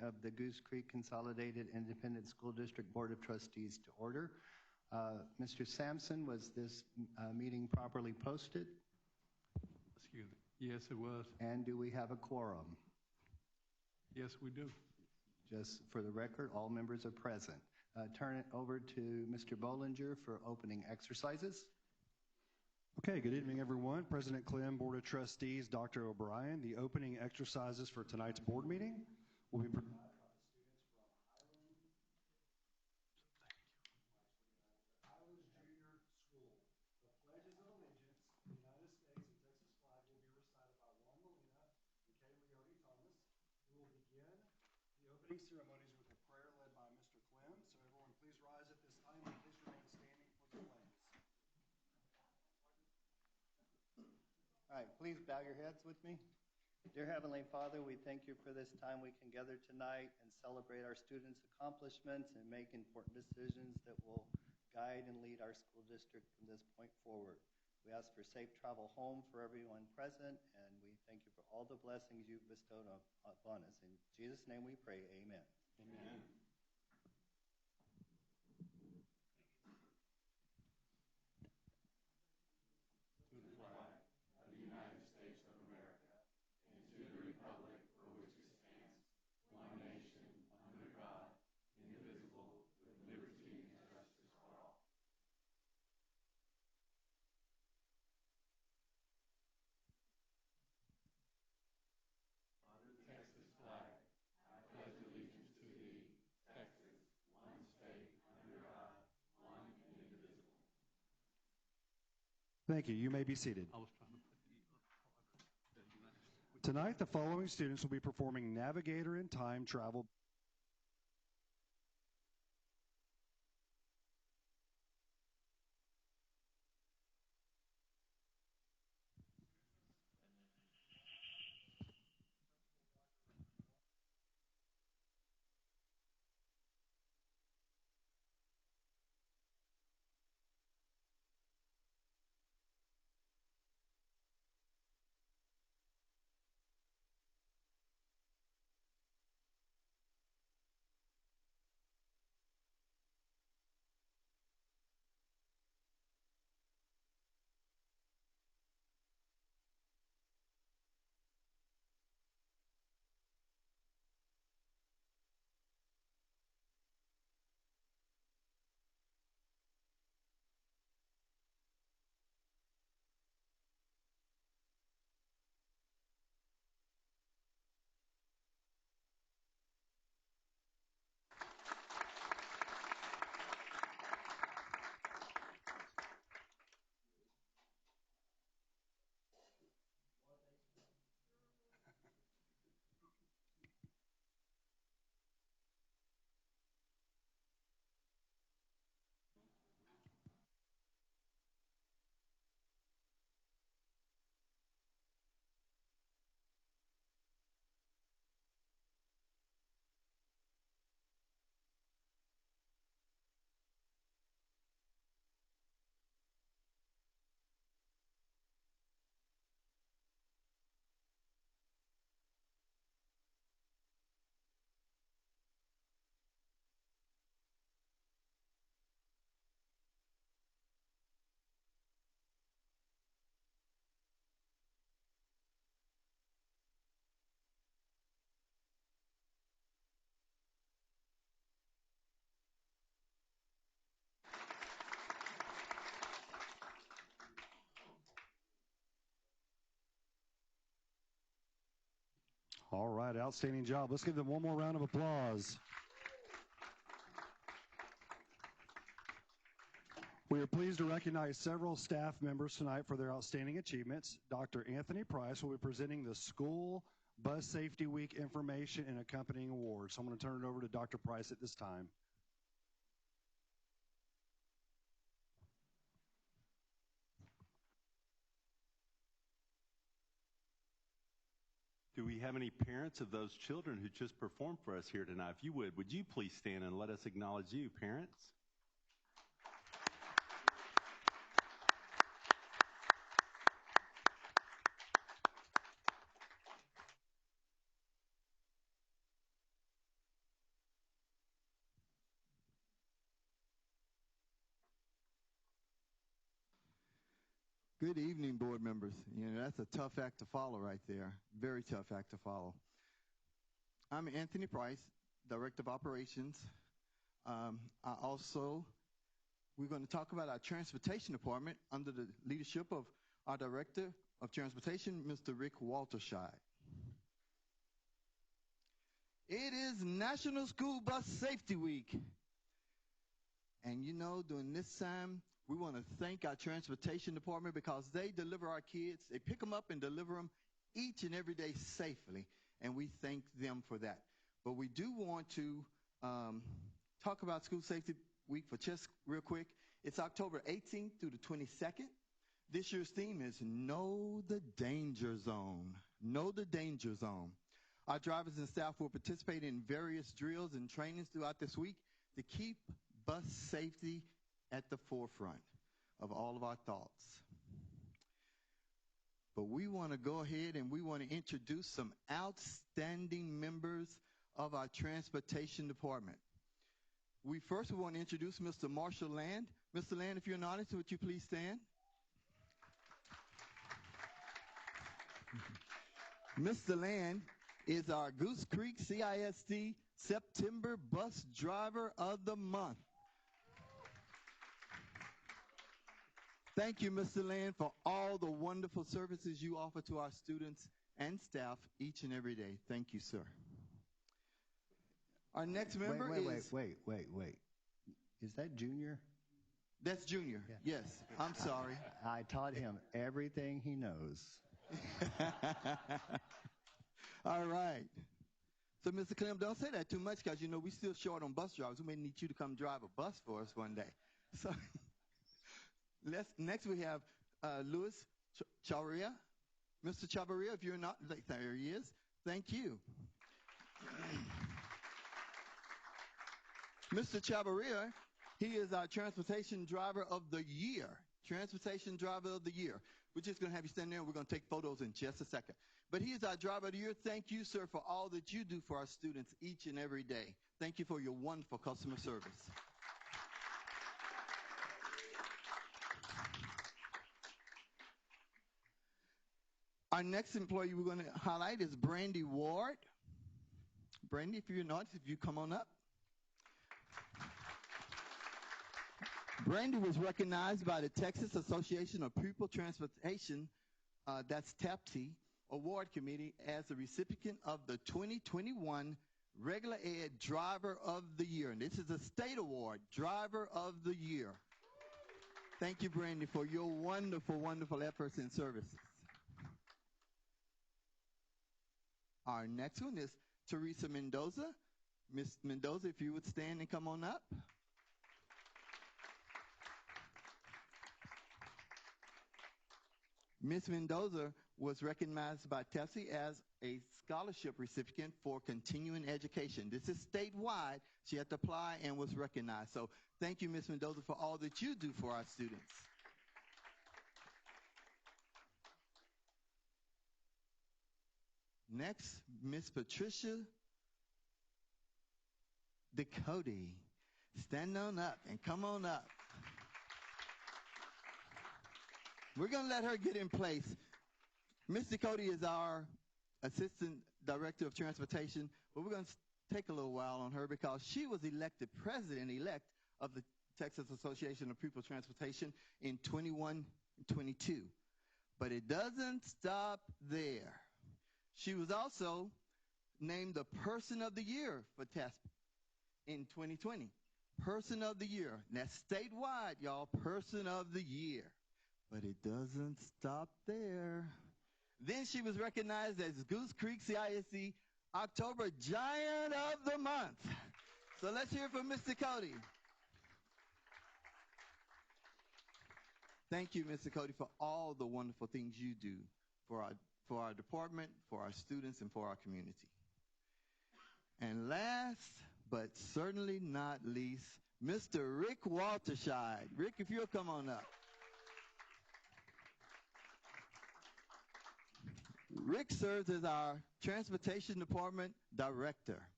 of the Goose Creek Consolidated Independent School District Board of Trustees to order. Mr. Sampson, was this meeting properly posted? Excuse me. Yes, it was. And do we have a quorum? Yes, we do. Just for the record, all members are present. Turn it over to Mr. Bollinger for opening exercises. Okay, good evening, everyone. President Clem, Board of Trustees, Dr. O'Brien. The opening exercises for tonight's board meeting will be provided by the students from Highlands Junior School. The pledges of allegiance to the United States and Texas flag will be recited by Juan Molina and Kay Leone Thomas. We will begin the opening ceremonies with a prayer led by Mr. Clem. So everyone please rise at this time and please remain standing for the pledge. All right, please bow your heads with me. Dear Heavenly Father, we thank you for this time we can gather tonight and celebrate our students' accomplishments and make important decisions that will guide and lead our school district from this point forward. We ask for safe travel home for everyone present, and we thank you for all the blessings you've bestowed upon us. In Jesus' name we pray, amen. Amen. Thank you. You may be seated. Tonight, the following students will be performing Navigator in Time Travel. All right, outstanding job. Let's give them one more round of applause. We are pleased to recognize several staff members tonight for their outstanding achievements. Dr. Anthony Price will be presenting the School Bus Safety Week information and accompanying awards. So I'm going to turn it over to Dr. Price at this time. Do we have any parents of those children who just performed for us here tonight? If you would you please stand and let us acknowledge you, parents? Good evening, board members. You know, that's a tough act to follow right there. Very tough act to follow. I'm Anthony Price, Director of Operations. We're going to talk about our Transportation Department under the leadership of our Director of Transportation, Mr. Rick Walterscheid. It is National School Bus Safety Week. And you know, during this time, we want to thank our Transportation Department because they deliver our kids. They pick them up and deliver them each and every day safely, and we thank them for that. But we do want to talk about School Safety Week for just real quick. It's October 18th through the 22nd. This year's theme is Know the Danger Zone. Know the Danger Zone. Our drivers and staff will participate in various drills and trainings throughout this week to keep bus safety at the forefront of all of our thoughts. But we want to go ahead and we want to introduce some outstanding members of our Transportation Department. We want to introduce Mr. Marshall Land. Mr. Land, if you're in the audience, would you please stand? Mr. Land is our Goose Creek CISD September Bus Driver of the Month. Thank you, Mr. Land, for all the wonderful services you offer to our students and staff each and every day. Thank you, sir. Our next member is... Wait. Is that Junior? That's Junior, yeah. Yes. I'm sorry. I taught him everything he knows. All right. So, Mr. Clem, don't say that too much because, you know, we're still short on bus drivers. We may need you to come drive a bus for us one day. So, next we have Louis Chavarria. Mr. Chavarria, if you're not, there he is. Thank you. Mr. Chavarria, he is our Transportation Driver of the Year. Transportation Driver of the Year. We're just going to have you stand there and we're going to take photos in just a second. But he is our Driver of the Year. Thank you, sir, for all that you do for our students each and every day. Thank you for your wonderful customer service. Our next employee we're going to highlight is Brandy Ward. Brandy, if you're not, if you come on up. Brandy was recognized by the Texas Association of Pupil Transportation, that's TAPTI, Award Committee as the recipient of the 2021 Regular Ed Driver of the Year. And this is a state award, Driver of the Year. Thank you, Brandy, for your wonderful, wonderful efforts and services. Our next one is Theresa Mendoza. Ms. Mendoza, if you would stand and come on up. Ms. Mendoza was recognized by TESI as a scholarship recipient for continuing education. This is statewide. She had to apply and was recognized. So thank you, Ms. Mendoza, for all that you do for our students. Next, Ms. Patricia Ducote. Stand on up and come on up. We're going to let her get in place. Ms. Ducote is our Assistant Director of Transportation, but we're going to take a little while on her because she was elected President-elect of the Texas Association of Pupil Transportation in 21-22. But it doesn't stop there. She was also named the Person of the Year for TASP in 2020. Person of the Year. And that's statewide, y'all. Person of the Year. But it doesn't stop there. Then she was recognized as Goose Creek CISD October Giant of the Month. So let's hear from Ms. Ducote. Thank you, Ms. Ducote, for all the wonderful things you do for our department, for our students, and for our community. And last, but certainly not least, Mr. Rick Walterscheid. Rick, if you'll come on up. Rick serves as our Transportation Department Director.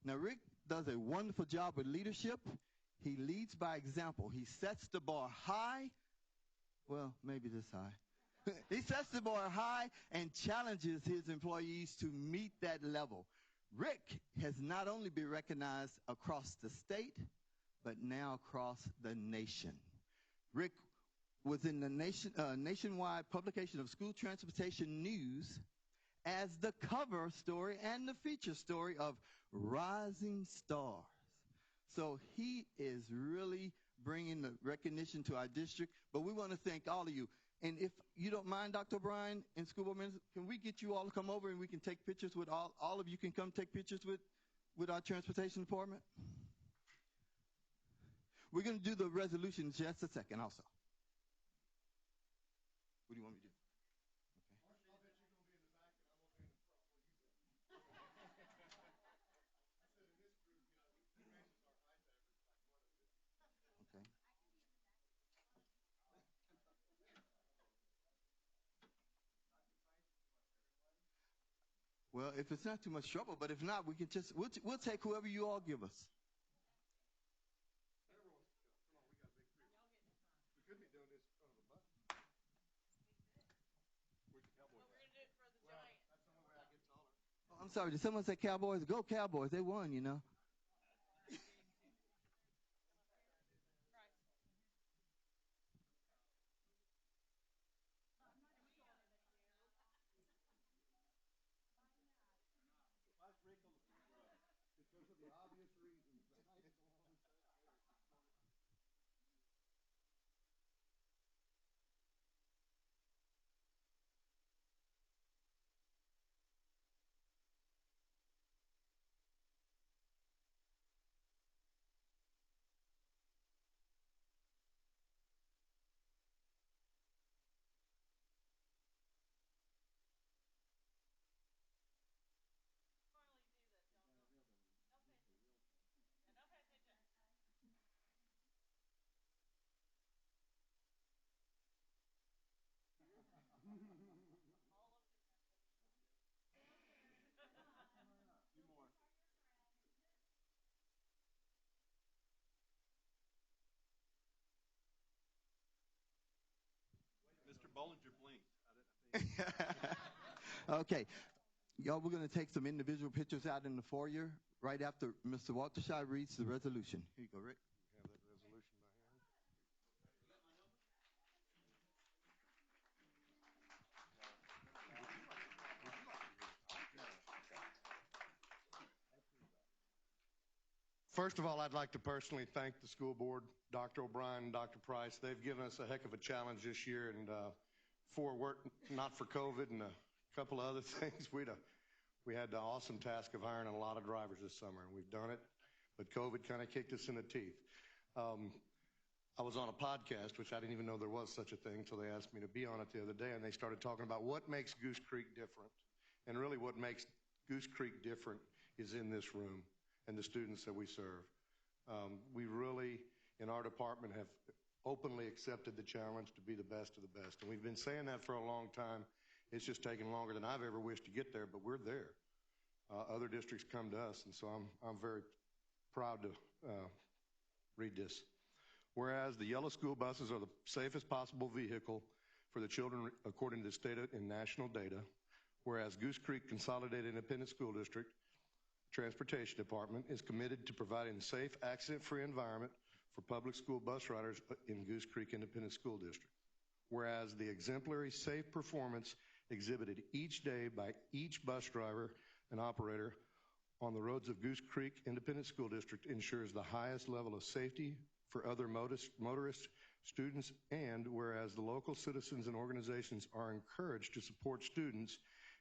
Now, Rick does a wonderful job with leadership. He leads by example. He sets the bar high, Well, maybe this high. He sets the bar high and challenges his employees to meet that level. Rick has not only been recognized across the state, but now across the nation. Rick was in the nationwide publication of School Transportation News as the cover story and the feature story of Rising Stars. So he is really bringing the recognition to our district, but we want to thank all of you. And if you don't mind, Dr. O'Brien and School Board members, can we get you all to come over and we can take pictures with all of you can come take pictures with our transportation department? We're going to do the resolution in just a second also. What do you want me to do? Okay. Well, if it's not too much trouble, but if not, we can just we'll take whoever you all give us. Oh, I'm sorry. Did someone say Cowboys? Go Cowboys! They won, you know. Mr. Bollinger blinked. Okay. Y'all, we're going to take some individual pictures out in the foyer right after Mr. Waltershaw reads the resolution. Here you go, Rick. Have that resolution by hand. First of all, I'd like to personally thank the school board, Dr. O'Brien and Dr. Price. They've given us a heck of a challenge this year, and not for COVID and a couple of other things, we had the awesome task of hiring a lot of drivers this summer, and we've done it, but COVID kind of kicked us in the teeth. I was on a podcast, which I didn't even know there was such a thing until they asked me to be on it the other day, and they started talking about what makes Goose Creek different. And really what makes Goose Creek different is in this room and the students that we serve. We really, in our department, have openly accepted the challenge to be the best of the best. And we've been saying that for a long time. It's just taken longer than I've ever wished to get there, but we're there. Other districts come to us, and so I'm very proud to read this. Whereas the yellow school buses are the safest possible vehicle for the children according to state and national data. Whereas Goose Creek Consolidated Independent School District Transportation Department is committed to providing a safe, accident-free environment for public school bus riders in Goose Creek Independent School District. Whereas the exemplary safe performance exhibited each day by each bus driver and operator on the roads of Goose Creek Independent School District ensures the highest level of safety for other motorists, students, and whereas the local citizens and organizations are encouraged to support students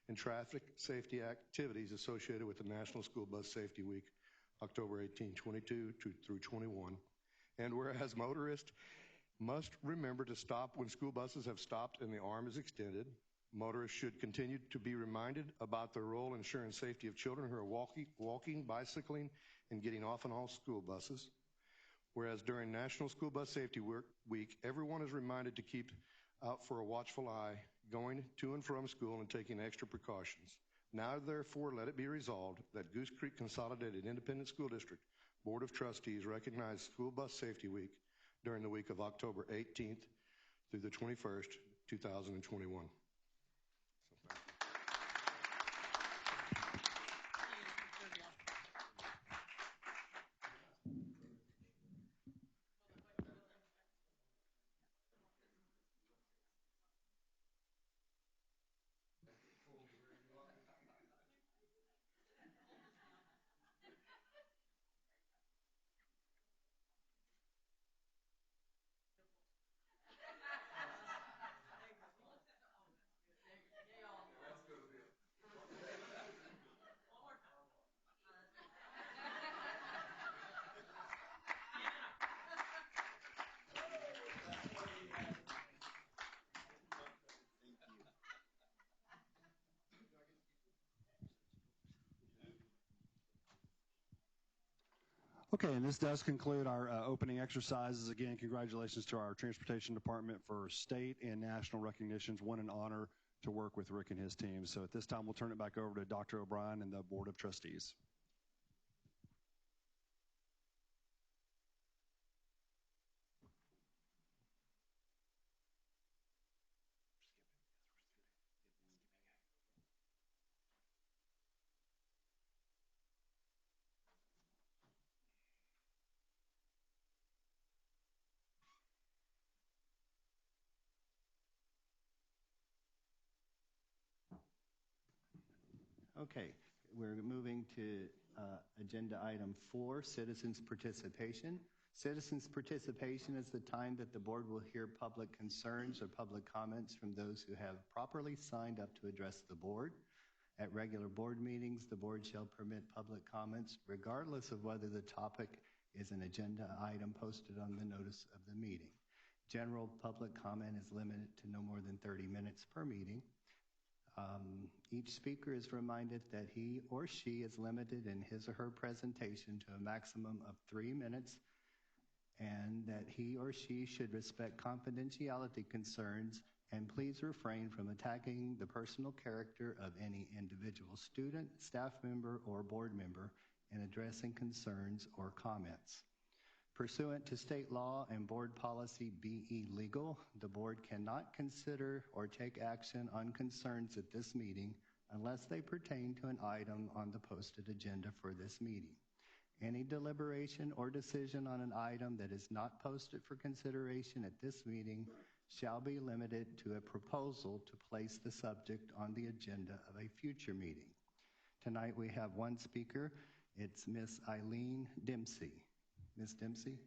in traffic safety activities associated with the National School Bus Safety Week, October 18, 22 through 21. And whereas motorists must remember to stop when school buses have stopped and the arm is extended, motorists should continue to be reminded about their role in ensuring safety of children who are walking, bicycling, and getting off and on school buses. Whereas during National School Bus Safety Week, everyone is reminded to keep out for a watchful eye, going to and from school and taking extra precautions. Now, therefore, let it be resolved that Goose Creek Consolidated Independent School District Board of Trustees recognize School Bus Safety Week during the week of October 18th through the 21st, 2021. Okay, and this does conclude our opening exercises. Again, congratulations to our Transportation Department for state and national recognitions. What an honor to work with Rick and his team. So at this time, we'll turn it back over to Dr. O'Brien and the Board of Trustees. Okay, we're moving to agenda item 4, citizens participation. Citizens participation is the time that the board will hear public concerns or public comments from those who have properly signed up to address the board. At regular board meetings, the board shall permit public comments regardless of whether the topic is an agenda item posted on the notice of the meeting. General public comment is limited to no more than 30 minutes per meeting. Each speaker is reminded that he or she is limited in his or her presentation to a maximum of 3 minutes, and that he or she should respect confidentiality concerns and please refrain from attacking the personal character of any individual student, staff member, or board member in addressing concerns or comments. Pursuant to state law and board policy BE legal, the board cannot consider or take action on concerns at this meeting unless they pertain to an item on the posted agenda for this meeting. Any deliberation or decision on an item that is not posted for consideration at this meeting shall be limited to a proposal to place the subject on the agenda of a future meeting. Tonight we have one speaker. It's Miss Eileen Dempsey. Ms. Dempsey?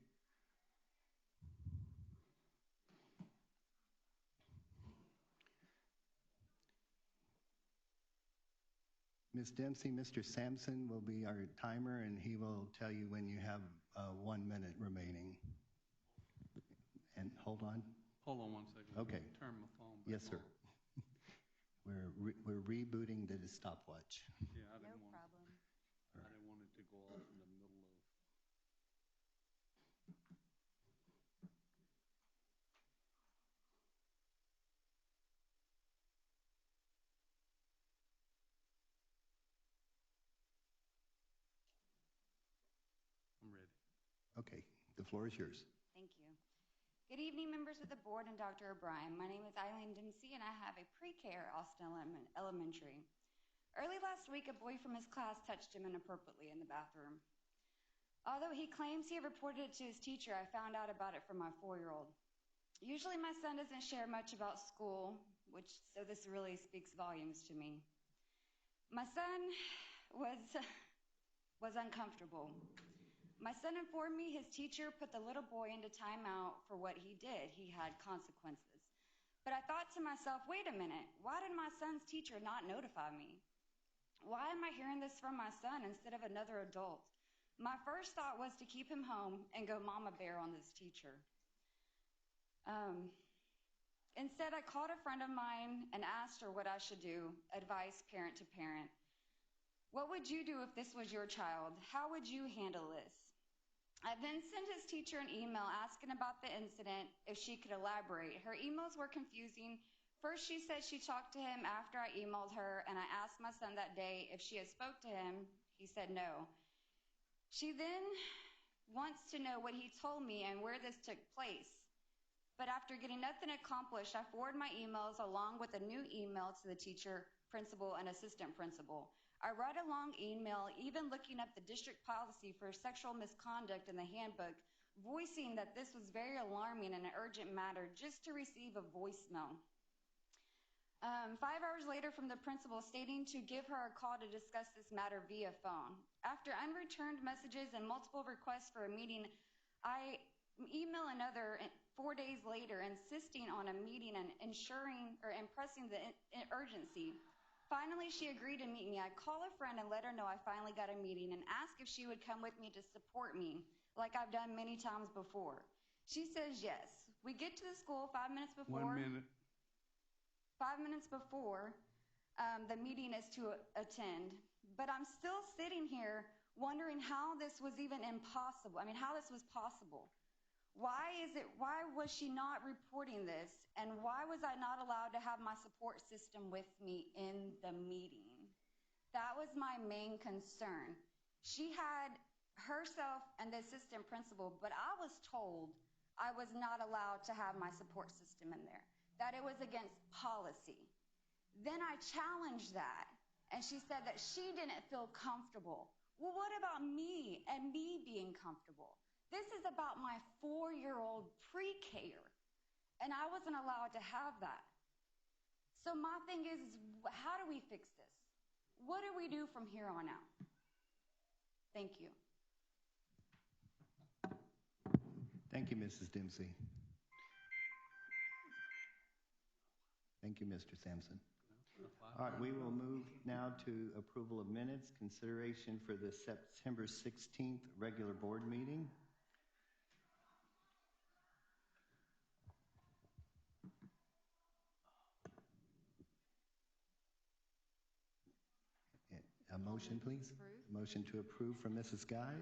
Ms. Dempsey, Mr. Sampson will be our timer, and he will tell you when you have 1 minute remaining. And hold on. Hold on one second. Okay. Turn my phone back Yes, sir. on. We're rebooting the stopwatch. Yeah, I No didn't want problem. I didn't want it to go off in the middle of. I'm ready. Okay, the floor is yours. Thank you. Good evening, members of the board and Dr. O'Brien. My name is Eileen Dempsey, and I have a pre-K at Austin Elementary. Early last week, a boy from his class touched him inappropriately in the bathroom. Although he claims he reported it to his teacher, I found out about it from my 4-year-old. Usually my son doesn't share much about school, so this really speaks volumes to me. My son was uncomfortable. My son informed me his teacher put the little boy into timeout for what he did. He had consequences. But I thought to myself, wait a minute, why did my son's teacher not notify me? Why am I hearing this from my son instead of another adult? My first thought was to keep him home and go mama bear on this teacher. Instead, I called a friend of mine and asked her what I should do, advice parent to parent. What would you do if this was your child? How would you handle this? I then sent his teacher an email asking about the incident, if she could elaborate. Her emails were confusing. First, she said she talked to him after I emailed her, and I asked my son that day if she had spoke to him. He said no. She then wants to know what he told me and where this took place. But after getting nothing accomplished, I forwarded my emails along with a new email to the teacher, principal, and assistant principal. I wrote a long email, even looking up the district policy for sexual misconduct in the handbook, voicing that this was very alarming and an urgent matter, just to receive a voicemail. 5 hours later from the principal stating to give her a call to discuss this matter via phone. After unreturned messages and multiple requests for a meeting, I email another 4 days later insisting on a meeting and impressing the urgency. Finally, she agreed to meet me. I call a friend and let her know I finally got a meeting and ask if she would come with me to support me, like I've done many times before. She says yes. We get to the school 5 minutes before. 1 minute. 5 minutes before the meeting is to attend. But I'm still sitting here wondering how this was even impossible. I mean, how this was possible. Why was she not reporting this? And why was I not allowed to have my support system with me in the meeting? That was my main concern. She had herself and the assistant principal, but I was told I was not allowed to have my support system in there, that it was against policy. Then I challenged that, and she said that she didn't feel comfortable. Well, what about me and me being comfortable? This is about my 4-year-old pre-K-er, and I wasn't allowed to have that. So my thing is, how do we fix this? What do we do from here on out? Thank you. Thank you, Mrs. Dempsey. Thank you, Mr. Sampson. All right, we will move now to approval of minutes, consideration for the September 16th regular board meeting. A motion, please. Motion to approve from Mrs. Guy.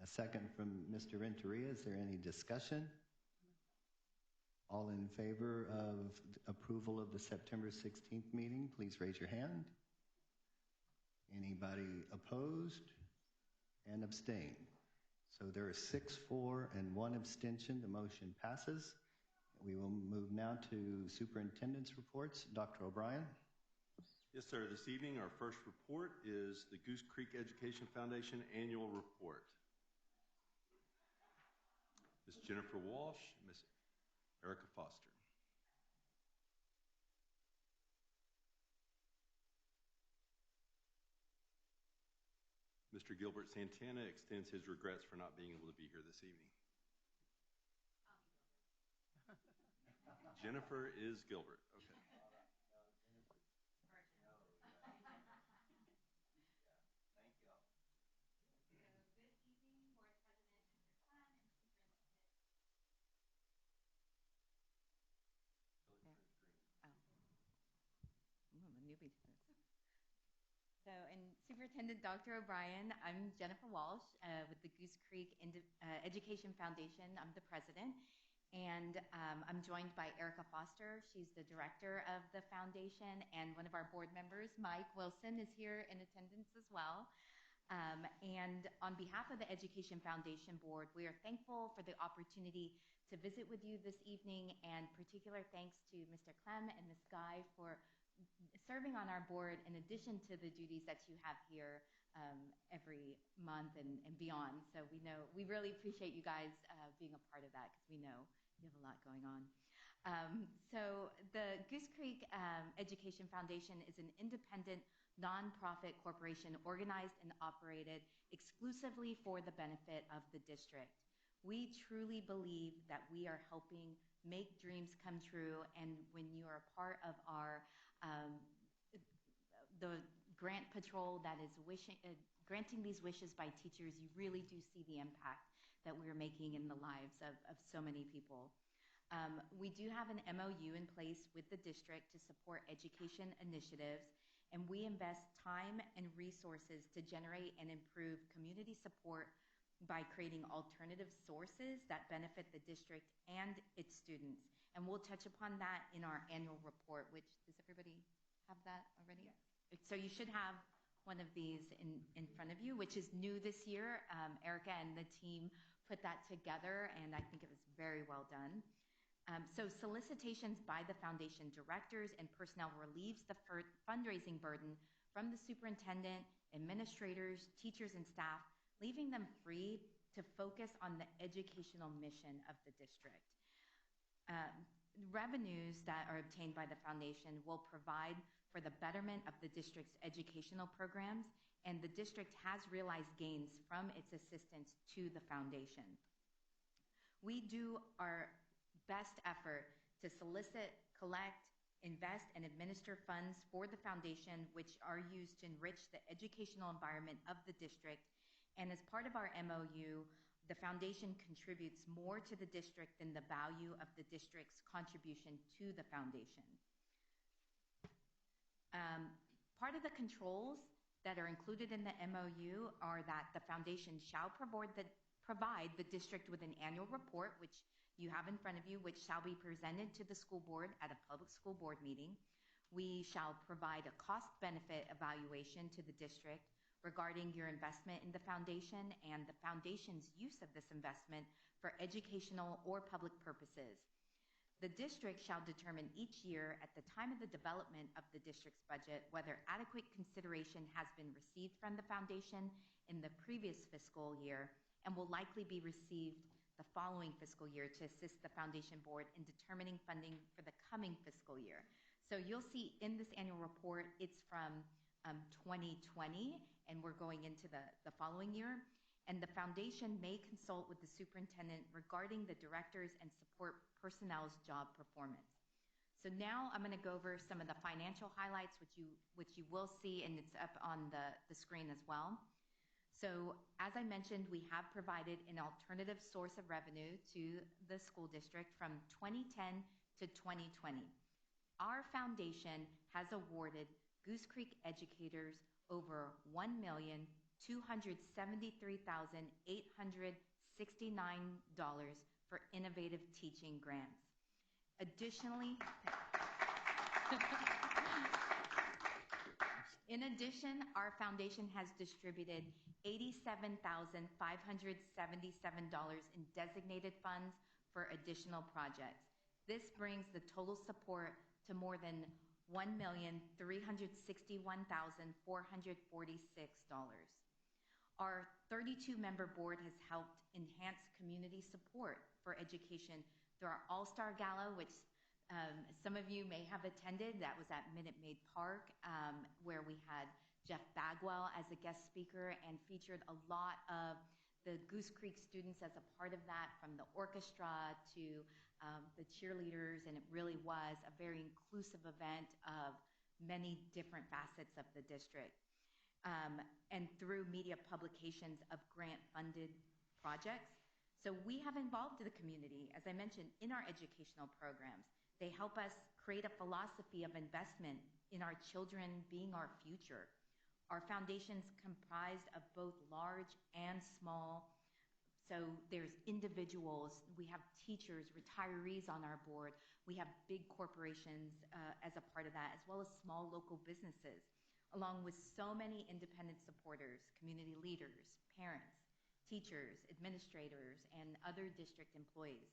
A second from Mr. Renteria. Is there any discussion? All in favor of approval of the September 16th meeting, please raise your hand. Anybody opposed and abstain? So there are 6 for and 1 abstention. The motion passes. We will move now to Superintendent's Reports. Dr. O'Brien. Yes, sir. This evening, our first report is the Goose Creek Education Foundation Annual Report. Ms. Jennifer Walsh, Ms. Erica Foster. Mr. Gilbert Santana extends his regrets for not being able to be here this evening. Jennifer is Gilbert. Okay. So, and Superintendent Dr. O'Brien, I'm Jennifer Walsh with the Goose Creek Education Foundation. I'm the president, and I'm joined by Erica Foster. She's the director of the foundation, and one of our board members, Mike Wilson, is here in attendance as well. And on behalf of the Education Foundation Board, we are thankful for the opportunity to visit with you this evening, and particular thanks to Mr. Clem and Ms. Guy for serving on our board in addition to the duties that you have here every month and beyond. So we really appreciate you guys being a part of that, because we know you have a lot going on. So the Goose Creek Education Foundation is an independent nonprofit corporation organized and operated exclusively for the benefit of the district. We truly believe that we are helping make dreams come true, and when you are a part of our the grant patrol that is granting these wishes by teachers, you really do see the impact that we're making in the lives of so many people. We do have an MOU in place with the district to support education initiatives, and we invest time and resources to generate and improve community support by creating alternative sources that benefit the district and its students. And we'll touch upon that in our annual report, which, does everybody have that already? Yes. So you should have one of these in front of you, which is new this year. Erica and the team put that together, and I think it was very well done. So solicitations by the foundation directors and personnel relieves the fundraising burden from the superintendent, administrators, teachers, and staff, leaving them free to focus on the educational mission of the district. Revenues that are obtained by the foundation will provide for the betterment of the district's educational programs, and the district has realized gains from its assistance to the foundation. We do our best effort to solicit, collect, invest, and administer funds for the foundation, which are used to enrich the educational environment of the district. And as part of our MOU, the foundation contributes more to the district than the value of the district's contribution to the foundation. Part of the controls that are included in the MOU are that the foundation shall provide the district with an annual report, which you have in front of you, which shall be presented to the school board at a public school board meeting. We shall provide a cost-benefit evaluation to the district regarding your investment in the foundation and the foundation's use of this investment for educational or public purposes. The district shall determine each year at the time of the development of the district's budget whether adequate consideration has been received from the foundation in the previous fiscal year and will likely be received the following fiscal year to assist the foundation board in determining funding for the coming fiscal year. So you'll see in this annual report, it's from 2020, and we're going into the following year. And the foundation may consult with the superintendent regarding the directors and support personnel's job performance. So now I'm going to go over some of the financial highlights, which you will see, and it's up on the screen as well. So as I mentioned, we have provided an alternative source of revenue to the school district from 2010 to 2020. Our foundation has awarded Goose Creek educators over $1,273,869 for innovative teaching grants. Additionally, in addition, our foundation has distributed $87,577 in designated funds for additional projects. This brings the total support to more than $1,361,446. Our 32-member board has helped enhance community support for education through our All-Star Gala, which some of you may have attended. That was at Minute Maid Park, where we had Jeff Bagwell as a guest speaker and featured a lot of the Goose Creek students as a part of that, from the orchestra to the cheerleaders, and it really was a very inclusive event of many different facets of the district. And through media publications of grant-funded projects. So we have involved the community, as I mentioned, in our educational programs. They help us create a philosophy of investment in our children being our future. Our foundation's comprised of both large and small. So there's individuals, we have teachers, retirees on our board. We have big corporations as a part of that, as well as small local businesses, along with so many independent supporters, community leaders, parents, teachers, administrators, and other district employees.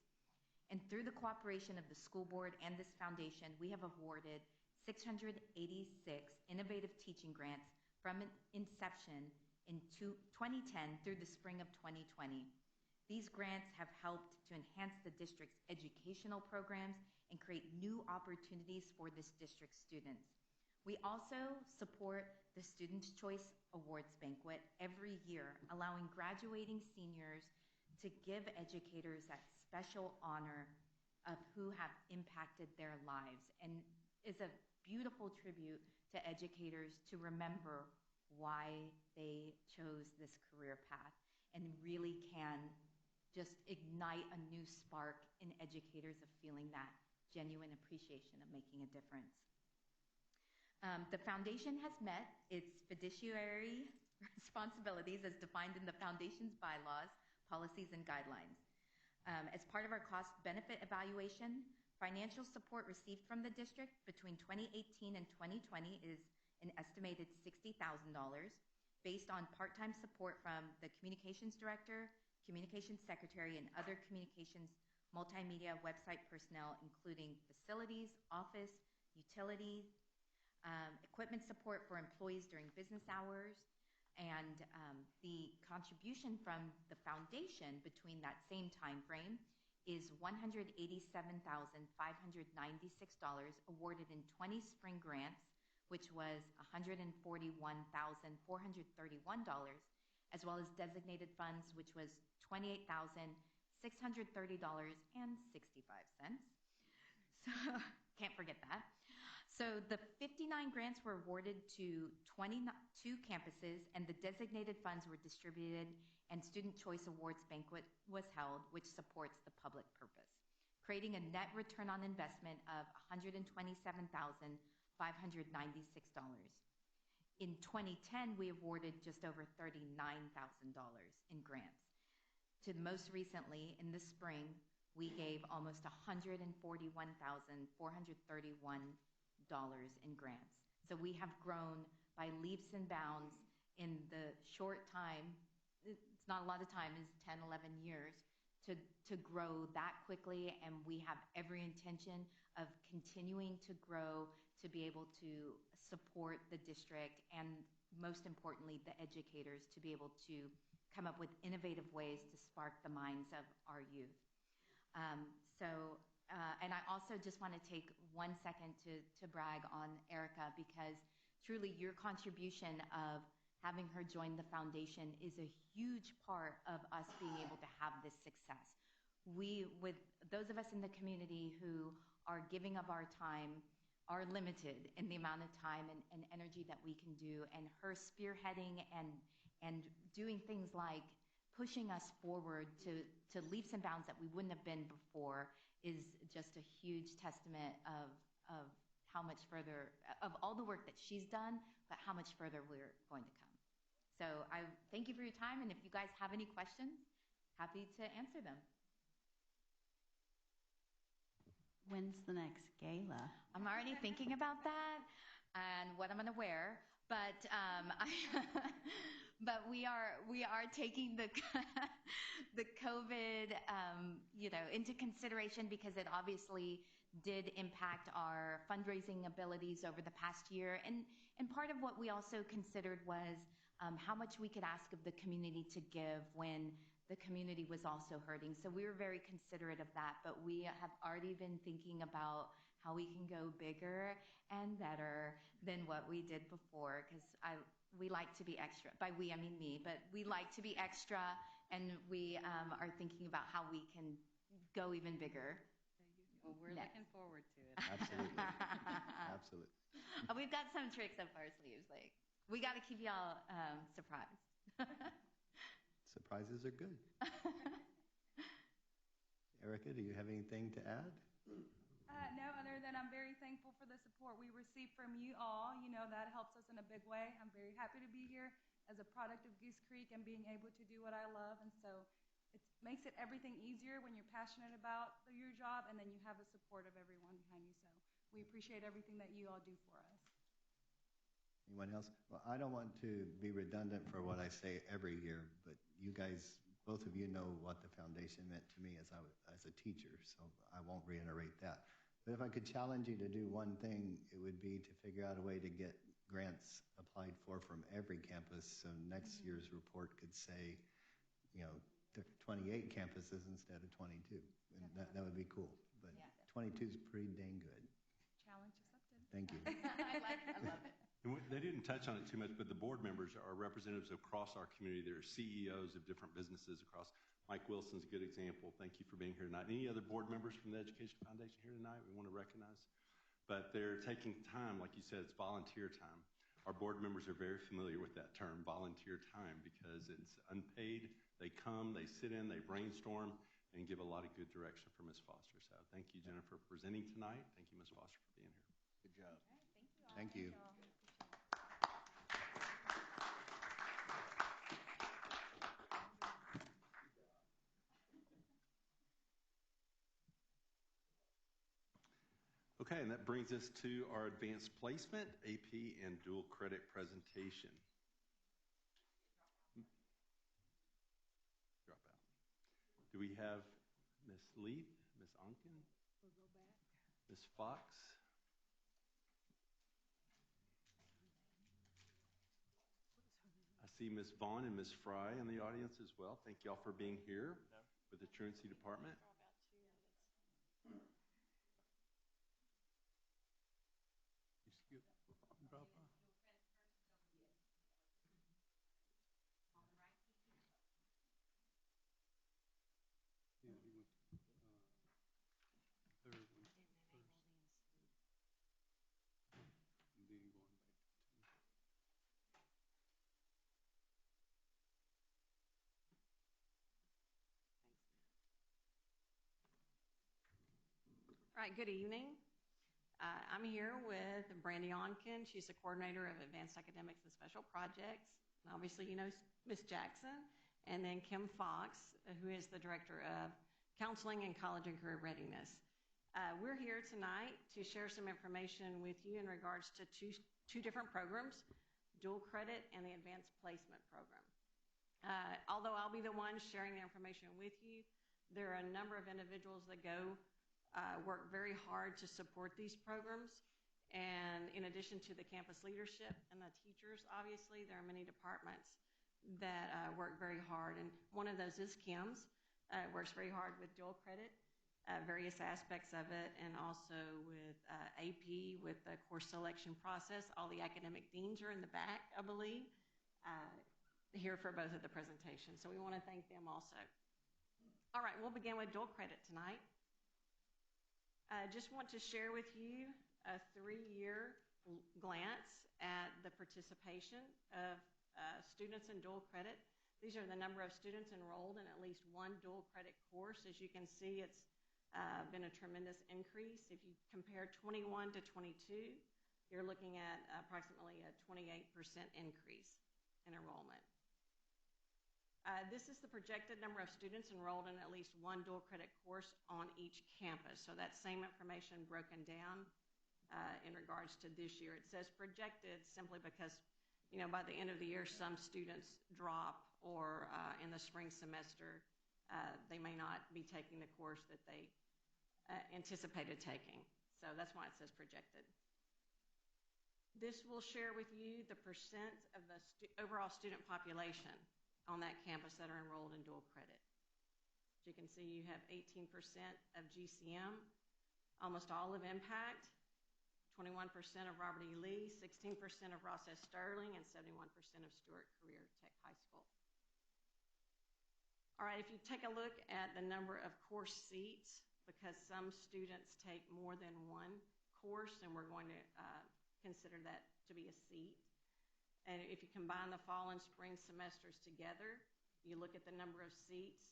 And through the cooperation of the school board and this foundation, we have awarded 686 innovative teaching grants from inception in 2010 through the spring of 2020. These grants have helped to enhance the district's educational programs and create new opportunities for this district's students. We also support the Students' Choice Awards Banquet every year, allowing graduating seniors to give educators that special honor of who have impacted their lives, and is a beautiful tribute to educators to remember why they chose this career path, and really can just ignite a new spark in educators of feeling that genuine appreciation of making a difference. The foundation has met its fiduciary responsibilities as defined in the foundation's bylaws, policies, and guidelines. As part of our cost-benefit evaluation, financial support received from the district between 2018 and 2020 is an estimated $60,000, based on part-time support from the communications director, communications secretary, and other communications multimedia website personnel, including facilities, office, utilities, equipment support for employees during business hours, and the contribution from the foundation between that same time frame is $187,596 awarded in 20 spring grants, which was $141,431, as well as designated funds, which was $28,630.65. So can't forget that. So the 59 grants were awarded to 22 campuses, and the designated funds were distributed, and Student Choice Awards banquet was held, which supports the public purpose, creating a net return on investment of $127,596. In 2010, we awarded just over $39,000 in grants. To most recently, in the spring, we gave almost $141,431 in grants. So we have grown by leaps and bounds in the short time, it's not a lot of time, it's 10, 11 years, to grow that quickly, and we have every intention of continuing to grow to be able to support the district and, most importantly, the educators to be able to come up with innovative ways to spark the minds of our youth. And I also just want to take 1 second to brag on Erica, because truly your contribution of having her join the foundation is a huge part of us being able to have this success. We, with those of us in the community who are giving of our time, are limited in the amount of time and energy that we can do, and her spearheading and doing things like pushing us forward to leaps and bounds that we wouldn't have been before is just a huge testament of how much further, of all the work that she's done, but how much further we're going to come. So I thank you for your time, and if you guys have any questions, happy to answer them. When's the next gala? I'm already thinking about that and what I'm going to wear, but but we are taking the the COVID into consideration, because it obviously did impact our fundraising abilities over the past year, and part of what we also considered was how much we could ask of the community to give when the community was also hurting. So we were very considerate of that, but we have already been thinking about how we can go bigger and better than what we did before, because we like to be extra. By we, I mean me, but we like to be extra, and we are thinking about how we can go even bigger. Well, we're looking forward to it. Absolutely. Absolutely. We've got some tricks up our sleeves. Like, we got to keep y'all surprised. Surprises are good. Erica, do you have anything to add? No, other than I'm very thankful for the support we receive from you all. You know, that helps us in a big way. I'm very happy to be here as a product of Goose Creek and being able to do what I love. And so it makes it everything easier when you're passionate about your job, and then you have the support of everyone behind you. So we appreciate everything that you all do for us. Anyone else? Well, I don't want to be redundant for what I say every year, but you guys, both of you know what the foundation meant to me as a teacher, so I won't reiterate that. But if I could challenge you to do one thing, it would be to figure out a way to get grants applied for from every campus, so next year's report could say, 28 campuses instead of 22. And that would be cool. But yeah, 22 is pretty dang good. Challenge accepted. Thank you. I love it. And they didn't touch on it too much, but the board members are representatives across our community. They're CEOs of different businesses across. Mike Wilson's a good example. Thank you for being here tonight. Any other board members from the Education Foundation here tonight we want to recognize? But they're taking time, like you said, it's volunteer time. Our board members are very familiar with that term, volunteer time, because it's unpaid. They come, they sit in, they brainstorm, and give a lot of good direction for Ms. Foster. So thank you, Jennifer, for presenting tonight. Thank you, Ms. Foster, for being here. Good job. Right, thank you. Thank you. Okay, and that brings us to our advanced placement, AP, and dual credit presentation. Dropout. Do we have Ms. Leith? Ms. Onken, Ms. Fox. I see Ms. Vaughn and Ms. Fry in the audience as well. Thank y'all for being here with the Truancy Department. You skip drop off? Yeah, he went to third one first. And then going back to two. All right, good evening. I'm here with Brandy Onken. She's the coordinator of Advanced Academics and Special Projects. And obviously, you know Ms. Jackson. And then Kim Fox, who is the director of Counseling and College and Career Readiness. We're here tonight to share some information with you in regards to two different programs, dual credit and the advanced placement program. Although I'll be the one sharing the information with you, there are a number of individuals that work very hard to support these programs. And in addition to the campus leadership and the teachers, obviously, there are many departments that work very hard. And one of those is Kim's, works very hard with dual credit, various aspects of it, and also with AP, with the course selection process. All the academic deans are in the back, I believe, here for both of the presentations. So we want to thank them also. All right, we'll begin with dual credit tonight. I just want to share with you a 3-year glance at the participation of students in dual credit. These are the number of students enrolled in at least one dual credit course. As you can see, it's been a tremendous increase. If you compare 21 to 22, you're looking at approximately a 28% increase in enrollment. This is the projected number of students enrolled in at least one dual credit course on each campus. So that same information broken down in regards to this year. It says projected simply because, you know, by the end of the year, some students drop, or in the spring semester, they may not be taking the course that they anticipated taking. So that's why it says projected. This will share with you the percent of the overall student population on that campus that are enrolled in dual credit. As you can see, you have 18% of GCM, almost all of Impact, 21% of Robert E. Lee, 16% of Ross S. Sterling, and 71% of Stewart Career Tech High School. All right, if you take a look at the number of course seats, because some students take more than one course, and we're going to consider that to be a seat. And if you combine the fall and spring semesters together, you look at the number of seats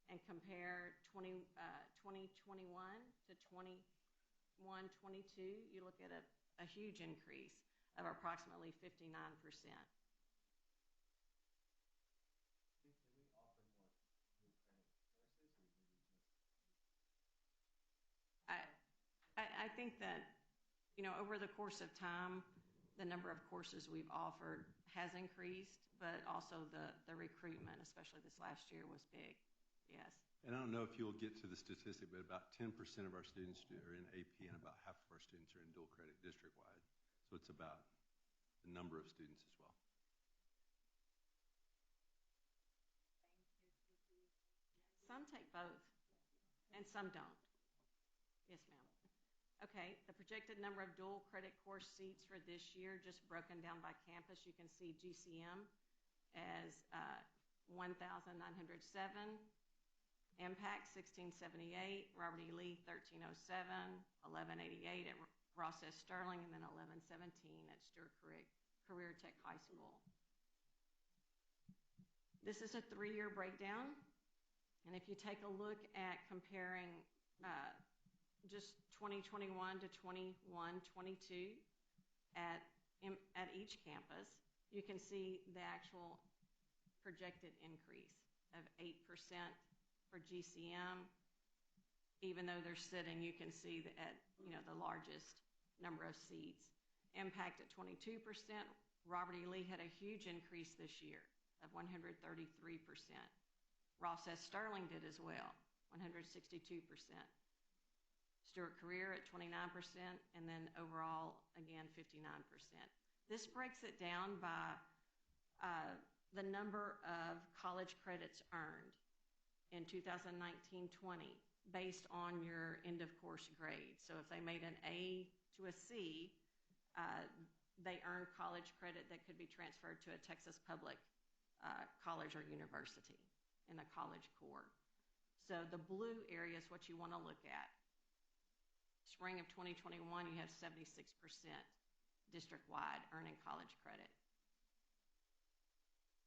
and compare 2021 to 21-22, you look at a huge increase of approximately 59%. I think that, you know, over the course of time, the number of courses we've offered has increased, but also the recruitment, especially this last year, was big. Yes. And I don't know if you'll get to the statistic, but about 10% of our students are in AP, and about half of our students are in dual credit district-wide. So it's about the number of students as well. Some take both, and some don't. Yes, ma'am. Okay, the projected number of dual credit course seats for this year, just broken down by campus, you can see GCM as 1,907, Impact 1,678, Robert E. Lee 1,307, 1,188 at Ross S. Sterling, and then 1,117 at Stewart Career Tech High School. This is a 3-year breakdown, and if you take a look at comparing just 2021 to 21-22 at each campus, you can see the actual projected increase of 8% for GCM. Even though they're sitting, you can see that at, you know, the largest number of seats. Impact at 22%. Robert E. Lee had a huge increase this year of 133%. Ross S. Sterling did as well, 162%. Stewart Career at 29%, and then overall, again, 59%. This breaks it down by the number of college credits earned in 2019-20 based on your end of course grade. So if they made an A to a C, they earned college credit that could be transferred to a Texas public college or university in a college core. So the blue area is what you want to look at. Spring of 2021, you have 76% district-wide earning college credit.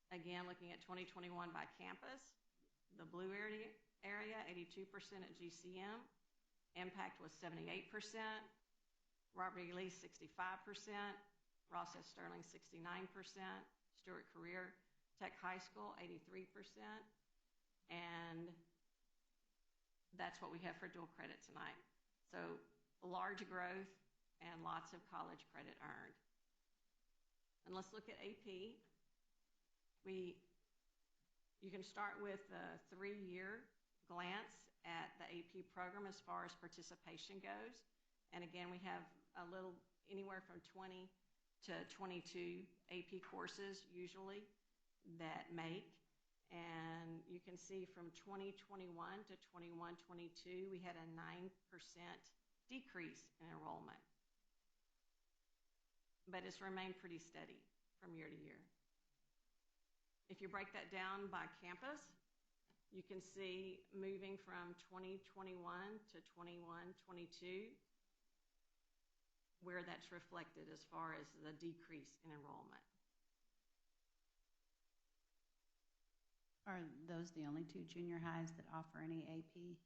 Again, looking at 2021 by campus, the blue area, 82% at GCM. Impact was 78%. Robert E. Lee, 65%. Ross S. Sterling, 69%. Stewart Career Tech High School, 83%. And that's what we have for dual credit tonight. So large growth and lots of college credit earned. And let's look at AP. You can start with a 3-year glance at the AP program as far as participation goes. And again, we have a little, anywhere from 20 to 22 AP courses usually that make. And you can see from 2021 to 21-22, we had a 9% decrease in enrollment. But it's remained pretty steady from year to year. If you break that down by campus, you can see moving from 2021 to 21-22, where that's reflected as far as the decrease in enrollment. Are those the only 2 junior highs that offer any AP?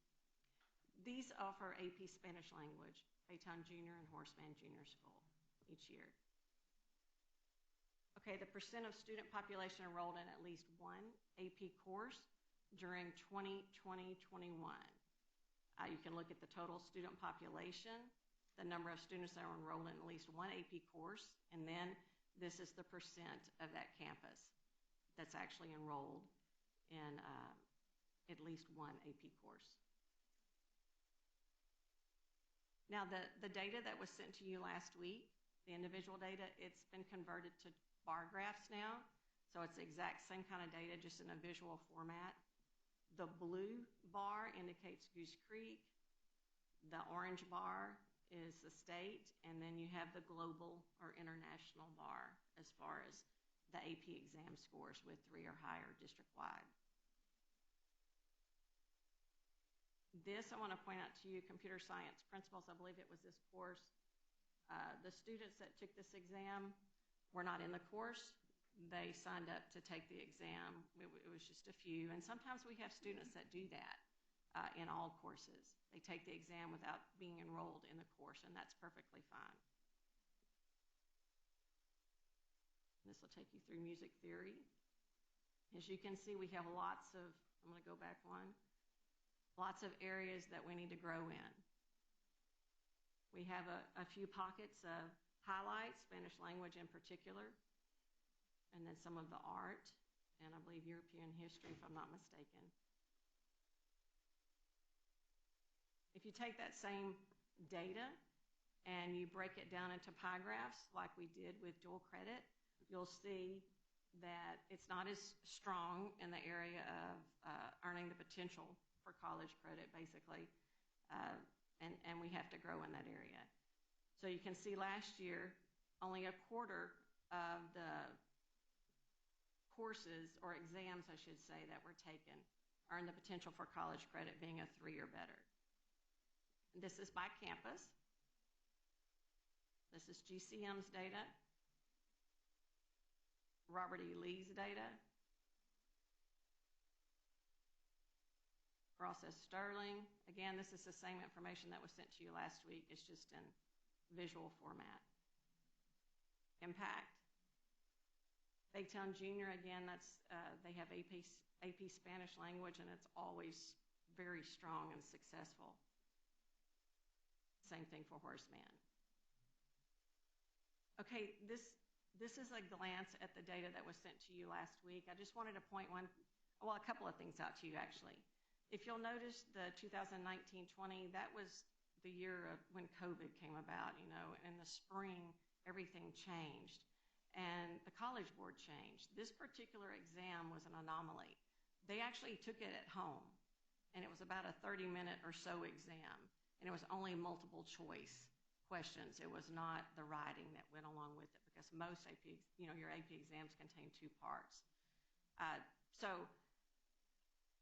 These offer AP Spanish language, Baytown Junior and Horseman Junior School each year. Okay, the percent of student population enrolled in at least one AP course during 2020-21. You can look at the total student population, the number of students that are enrolled in at least one AP course, and then this is the percent of that campus that's actually enrolled in at least one AP course. Now, the data that was sent to you last week, the individual data, it's been converted to bar graphs now. So it's the exact same kind of data, just in a visual format. The blue bar indicates Goose Creek. The orange bar is the state. And then you have the global or international bar as far as the AP exam scores with 3 or higher district-wide. This, I want to point out to you, computer science principles, I believe it was this course. The students that took this exam were not in the course. They signed up to take the exam. It was just a few. And sometimes we have students that do that in all courses. They take the exam without being enrolled in the course, and that's perfectly fine. This will take you through music theory. As you can see, we have lots of, I'm going to go back one, lots of areas that we need to grow in. We have a few pockets of highlights, Spanish language in particular, and then some of the art, and I believe European history, if I'm not mistaken. If you take that same data and you break it down into pie graphs like we did with dual credit, you'll see that it's not as strong in the area of earning the potential for college credit, basically, and we have to grow in that area. So you can see last year, only a quarter of the courses or exams, I should say, that were taken earned the potential for college credit, being a 3 or better. This is by campus. This is GCM's data, Robert E. Lee's data, Ross S. Sterling. Again, this is the same information that was sent to you last week. It's just in visual format. Impact. Baytown Junior, again, that's they have AP Spanish language, and it's always very strong and successful. Same thing for Horseman. Okay, this is a glance at the data that was sent to you last week. I just wanted to point a couple of things out to you, actually. If you'll notice the 2019-20, that was the year of when COVID came about, you know, in the spring, everything changed. And the College Board changed. This particular exam was an anomaly. They actually took it at home, and it was about a 30-minute or so exam, and it was only multiple choice questions. It was not the writing that went along with it, because most AP, you know, your AP exams contain 2 parts. So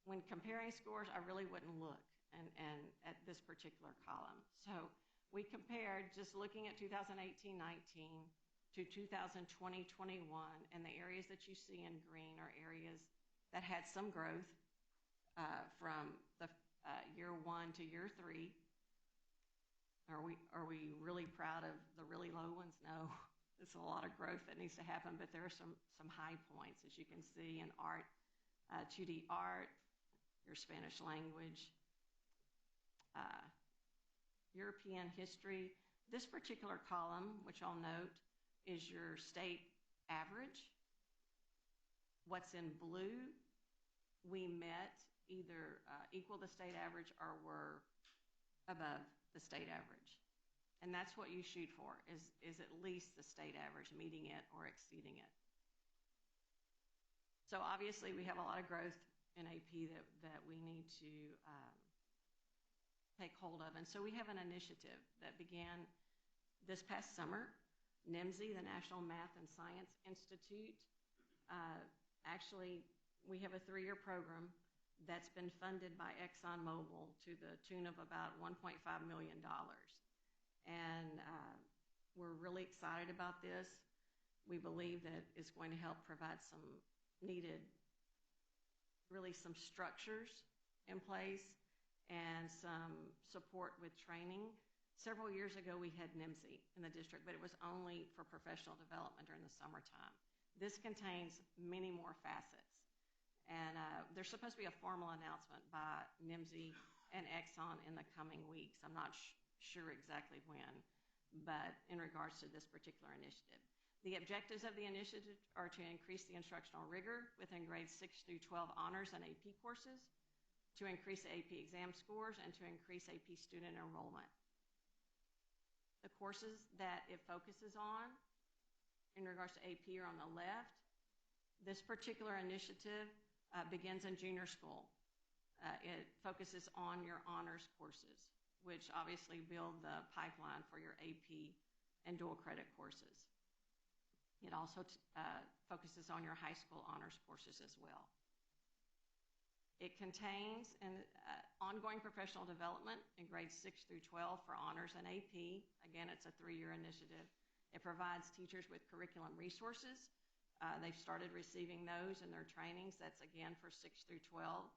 when comparing scores, I really wouldn't look and at this particular column. So we compared, just looking at 2018-19 to 2020-21, and the areas that you see in green are areas that had some growth from the year 1 to year 3. Are we really proud of the really low ones? No. There's a lot of growth that needs to happen, but there are some high points, as you can see in art, 2D art, your Spanish language, European history. This particular column, which I'll note, is your state average. What's in blue, we met either equal the state average or were above the state average. And that's what you shoot for, is at least the state average, meeting it or exceeding it. So obviously we have a lot of growth in AP that we need to take hold of. And so we have an initiative that began this past summer. NIMSI, the National Math and Science Institute, actually we have a 3-year program that's been funded by ExxonMobil to the tune of about $1.5 million. And we're really excited about this. We believe that it's going to help provide some needed, really some structures in place and some support with training. Several years ago, we had NIMSI in the district, but it was only for professional development during the summertime. This contains many more facets. And there's supposed to be a formal announcement by NIMSI and Exxon in the coming weeks. I'm not sure exactly when, but in regards to this particular initiative. The objectives of the initiative are to increase the instructional rigor within grades 6 through 12 honors and AP courses, to increase the AP exam scores, and to increase AP student enrollment. The courses that it focuses on in regards to AP are on the left. This particular initiative begins in junior school. It focuses on your honors courses, which obviously build the pipeline for your AP and dual credit courses. It also focuses on your high school honors courses as well. It contains ongoing professional development in grades 6 through 12 for honors and AP. Again, it's a 3-year initiative. It provides teachers with curriculum resources. They've started receiving those in their trainings. That's again for 6 through 12.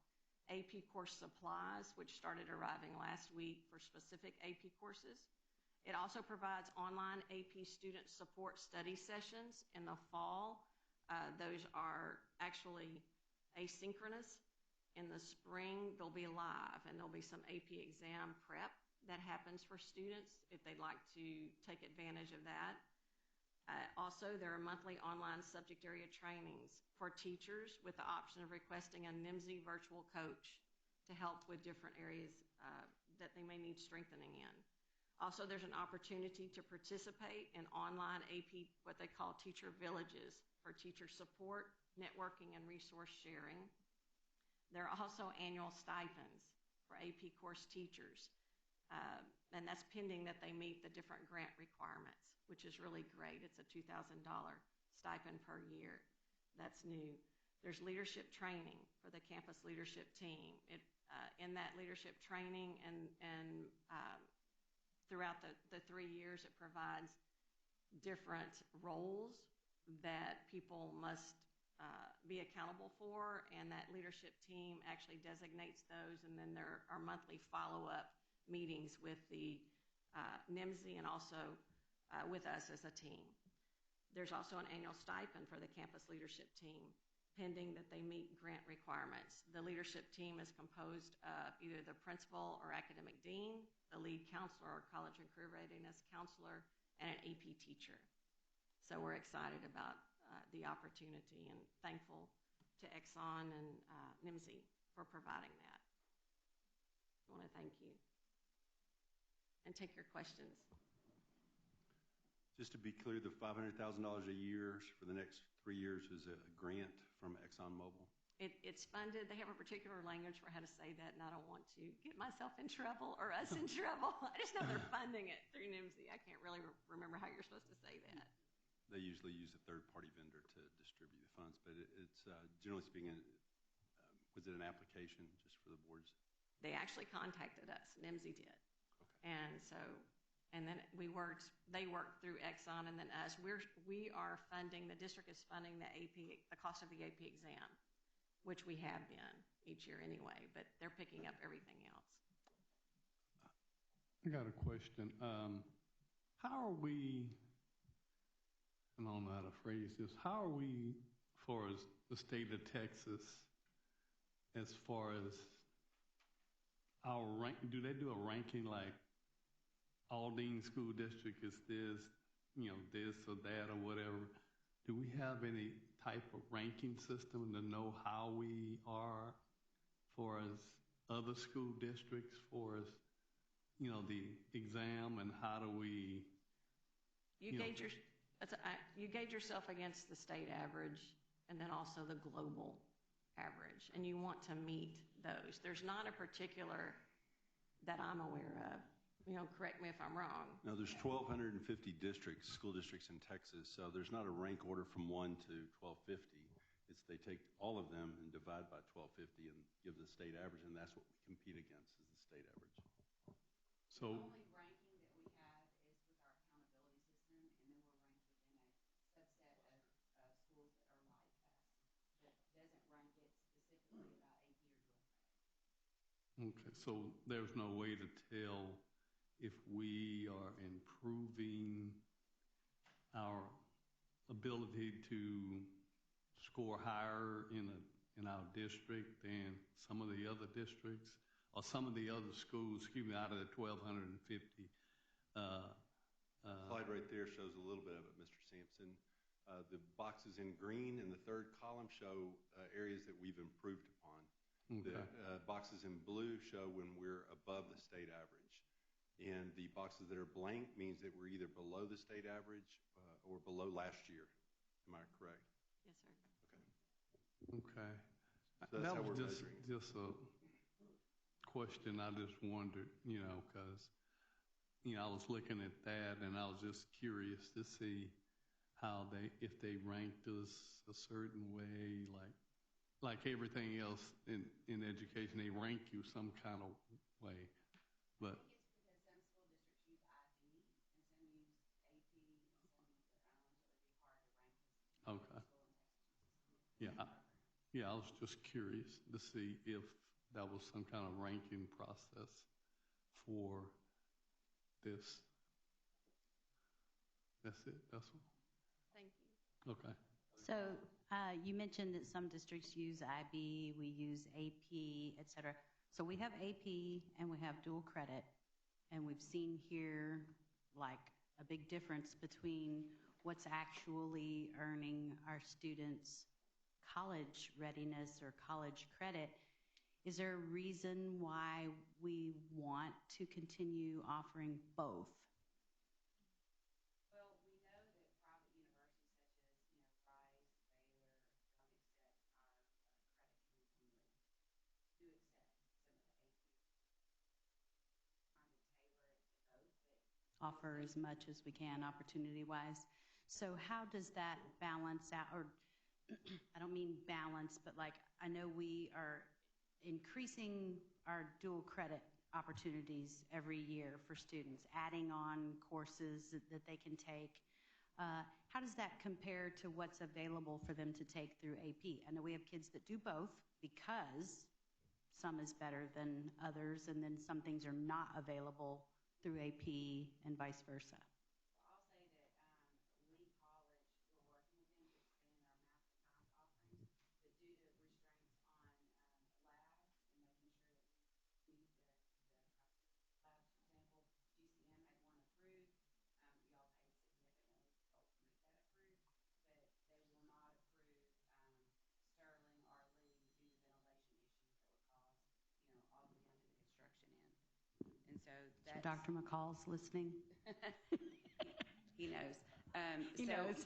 AP course supplies, which started arriving last week for specific AP courses. It also provides online AP student support study sessions in the fall. Those are actually asynchronous. In the spring, they'll be live, and there'll be some AP exam prep that happens for students if they'd like to take advantage of that. Also, there are monthly online subject area trainings for teachers with the option of requesting a NIMSI virtual coach to help with different areas that they may need strengthening in. Also, there's an opportunity to participate in online AP, what they call teacher villages, for teacher support, networking, and resource sharing. There are also annual stipends for AP course teachers, and that's pending that they meet the different grant requirements, which is really great. It's a $2,000 stipend per year. That's new. There's leadership training for the campus leadership team. In that leadership training and throughout the 3 years, it provides different roles that people must be accountable for, and that leadership team actually designates those, and then there are monthly follow-up meetings with the NIMSI and also with us as a team. There's also an annual stipend for the campus leadership team, pending that they meet grant requirements. The leadership team is composed of either the principal or academic dean, the lead counselor or college and career readiness counselor, and an AP teacher. So we're excited about the opportunity and thankful to Exxon and NIMSI for providing that. I want to thank you. and take your questions. Just to be clear, the $500,000 a year for the next 3 years is a grant from ExxonMobil? It's funded. They have a particular language for how to say that, and I don't want to get myself in trouble or us in trouble. I just know they're funding it through NIMSY. I can't really remember how you're supposed to say that. They usually use a third-party vendor to distribute the funds, but it's generally speaking, was it an application just for the boards? They actually contacted us. NIMSY did. Okay. And then they worked through Exxon and then us. We are funding, the district is funding the cost of the AP exam, which we have been each year anyway, but they're picking up everything else. I got a question. How are we, and I don't know how to phrase this, how are we, as far as the state of Texas, as far as our rank, do they do a ranking like Aldine School District is this, this or that or whatever? Do we have any type of ranking system to know how we are for as other school districts, for as, the exam, and how do we? You gauge yourself against the state average and then also the global average, and you want to meet those. There's not a particular that I'm aware of. Correct me if I'm wrong. No, there's 1,250 districts, school districts in Texas, so there's not a rank order from 1 to 1,250. It's they take all of them and divide by 1,250 and give the state average, and that's what we compete against is the state average. The only ranking that we have is with our accountability system, and then we're ranked within a subset of schools that are like us, but doesn't rank it specifically about AP or dual credit. Okay, so there's no way to tell if we are improving our ability to score higher in our district than some of the other districts or some of the other schools, out of the 1,250. Slide right there shows a little bit of it, Mr. Sampson. The boxes in green in the third column show areas that we've improved upon. Okay. The boxes in blue show when we're above the state average. And the boxes that are blank means that we're either below the state average or below last year. Am I correct? Yes, sir. Okay. So that's that how was we're just a question I just wondered, because, I was looking at that and I was just curious to see how if they ranked us a certain way, like everything else in education, they rank you some kind of way. But I think it's because some school districts use IB and some use AP and some use their own, so it'd be hard to rank us. Okay. Yeah, I was just curious to see if that was some kind of ranking process for this. That's it. That's all. Thank you. Okay. So you mentioned that some districts use IB, we use AP, et cetera. So we have AP and we have dual credit, and we've seen here like a big difference between what's actually earning our students college readiness or college credit. Is there a reason why we want to continue offering both? Well, we know that private universities such as, Rice, Baylor, don't accept our credit uniformly. Do accept some of the AP. Trying to tailor it to both, but offer as much as we can opportunity-wise. So how does that balance out, or I don't mean balance, but I know we are increasing our dual credit opportunities every year for students, adding on courses that they can take. How does that compare to what's available for them to take through AP? I know we have kids that do both because some is better than others, and then some things are not available through AP and vice versa. So Dr. McCall's listening. He knows. He knows.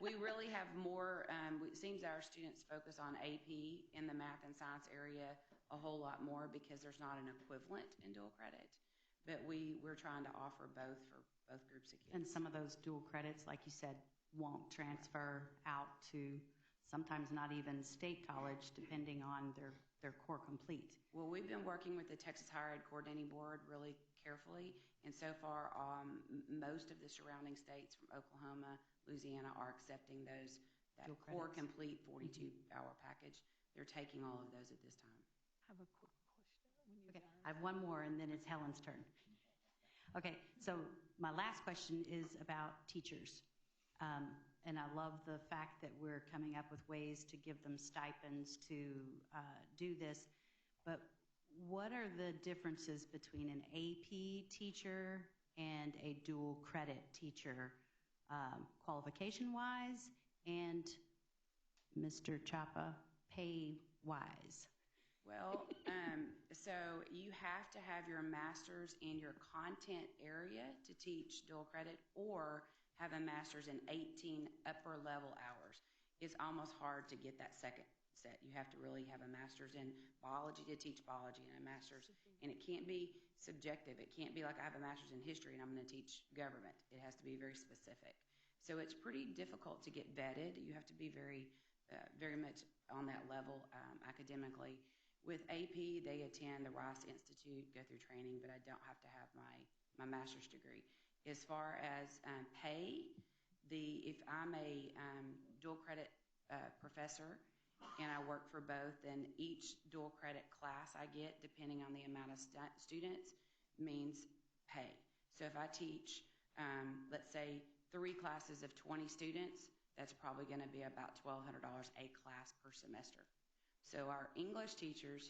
We really have more, it seems our students focus on AP in the math and science area a whole lot more because there's not an equivalent in dual credit. But we're trying to offer both for both groups of kids. And some of those dual credits, like you said, won't transfer out to sometimes not even state college, depending on their core complete. Well, we've been working with the Texas Higher Ed Coordinating Board really carefully, and so far, most of the surrounding states from Oklahoma, Louisiana are accepting that core complete 42-hour package. They're taking all of those at this time. I have a quick question. Okay, I have one more, and then it's Helen's turn. Okay, so my last question is about teachers. And I love the fact that we're coming up with ways to give them stipends to do this. But what are the differences between an AP teacher and a dual credit teacher, qualification-wise and Mr. Chapa, pay-wise? Well, so you have to have your master's in your content area to teach dual credit or have a master's in 18 upper level hours. It's almost hard to get that second set. You have to really have a master's in biology to teach biology and a master's, and it can't be subjective. It can't be like I have a master's in history and I'm going to teach government. It has to be very specific. So it's pretty difficult to get vetted. You have to be very much on that level academically. With AP, they attend the Rice Institute, go through training, but I don't have to have my master's degree. As far as pay, if I'm a dual credit professor and I work for both, then each dual credit class I get, depending on the amount of students, means pay. So if I teach, let's say, 3 classes of 20 students, that's probably going to be about $1,200 a class per semester. So our English teachers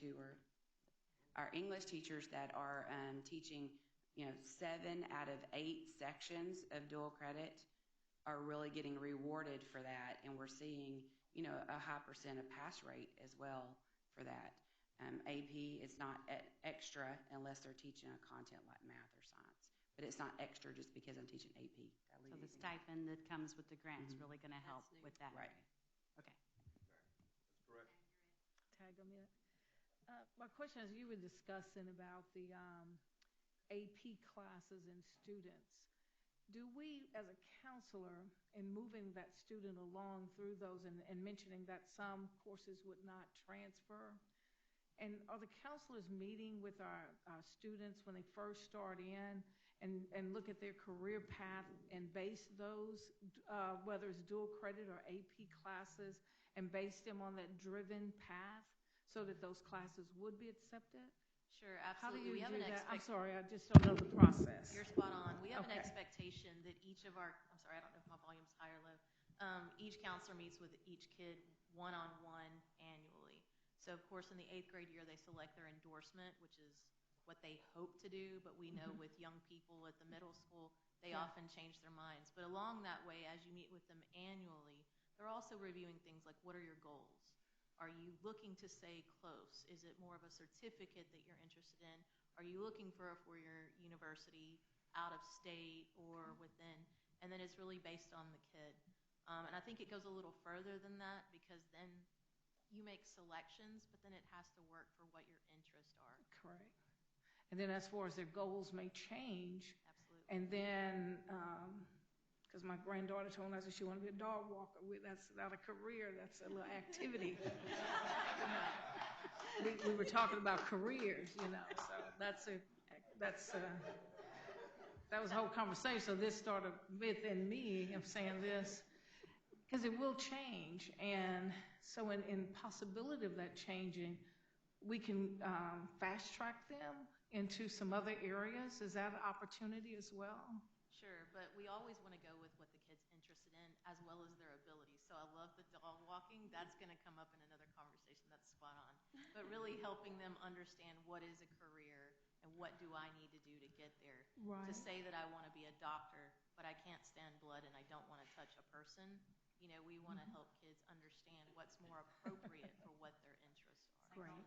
that are teaching 7 out of 8 sections of dual credit are really getting rewarded for that, and we're seeing, a high percent of pass rate as well for that. AP is not extra unless they're teaching a content like math or science, but it's not extra just because I'm teaching AP. So the stipend that comes with the grant is really going to help with that. Right. Okay. That's correct. Tag on it. My question is, you were discussing about the AP classes and students. Do we, as a counselor, in moving that student along through those and mentioning that some courses would not transfer, and are the counselors meeting with our students when they first start in and look at their career path and base those, whether it's dual credit or AP classes, and base them on that driven path so that those classes would be accepted? Sure, How do absolutely. you do that? I'm expectation. sorry, I just don't know the process. You're spot on. We have an Okay. expectation that each of our, I'm sorry, I don't know if my volume's high or low. Each counselor meets with each kid one-on-one annually. So of course in the 8th grade year they select their endorsement, which is what they hope to do, but we know with young people at the middle school, they often change their minds. But along that way, as you meet with them annually, they're also reviewing things like, what are your goals? Are you looking to stay close? Is it more of a certificate that you're interested in? Are you looking for a 4-year university out of state or within? And then it's really based on the kid. And I think it goes a little further than that because then you make selections, but then it has to work for what your interests are. Correct. And then as far as their goals may change, Absolutely. and then, because my granddaughter told me, I said she wanted to be a dog walker. That's not a career, that's a little activity. we were talking about careers, so that was the whole conversation. So this started within me of saying this, because it will change. And so in possibility of that changing, we can fast track them into some other areas. Is that an opportunity as well? Sure, but we always want to go with what the kid's interested in as well as their abilities. So I love the dog walking. That's going to come up in another conversation. That's spot on. But really helping them understand what is a career and what do I need to do to get there. Right. To say that I want to be a doctor, but I can't stand blood and I don't want to touch a person. We want to help kids understand what's more appropriate for what their interests are. Great.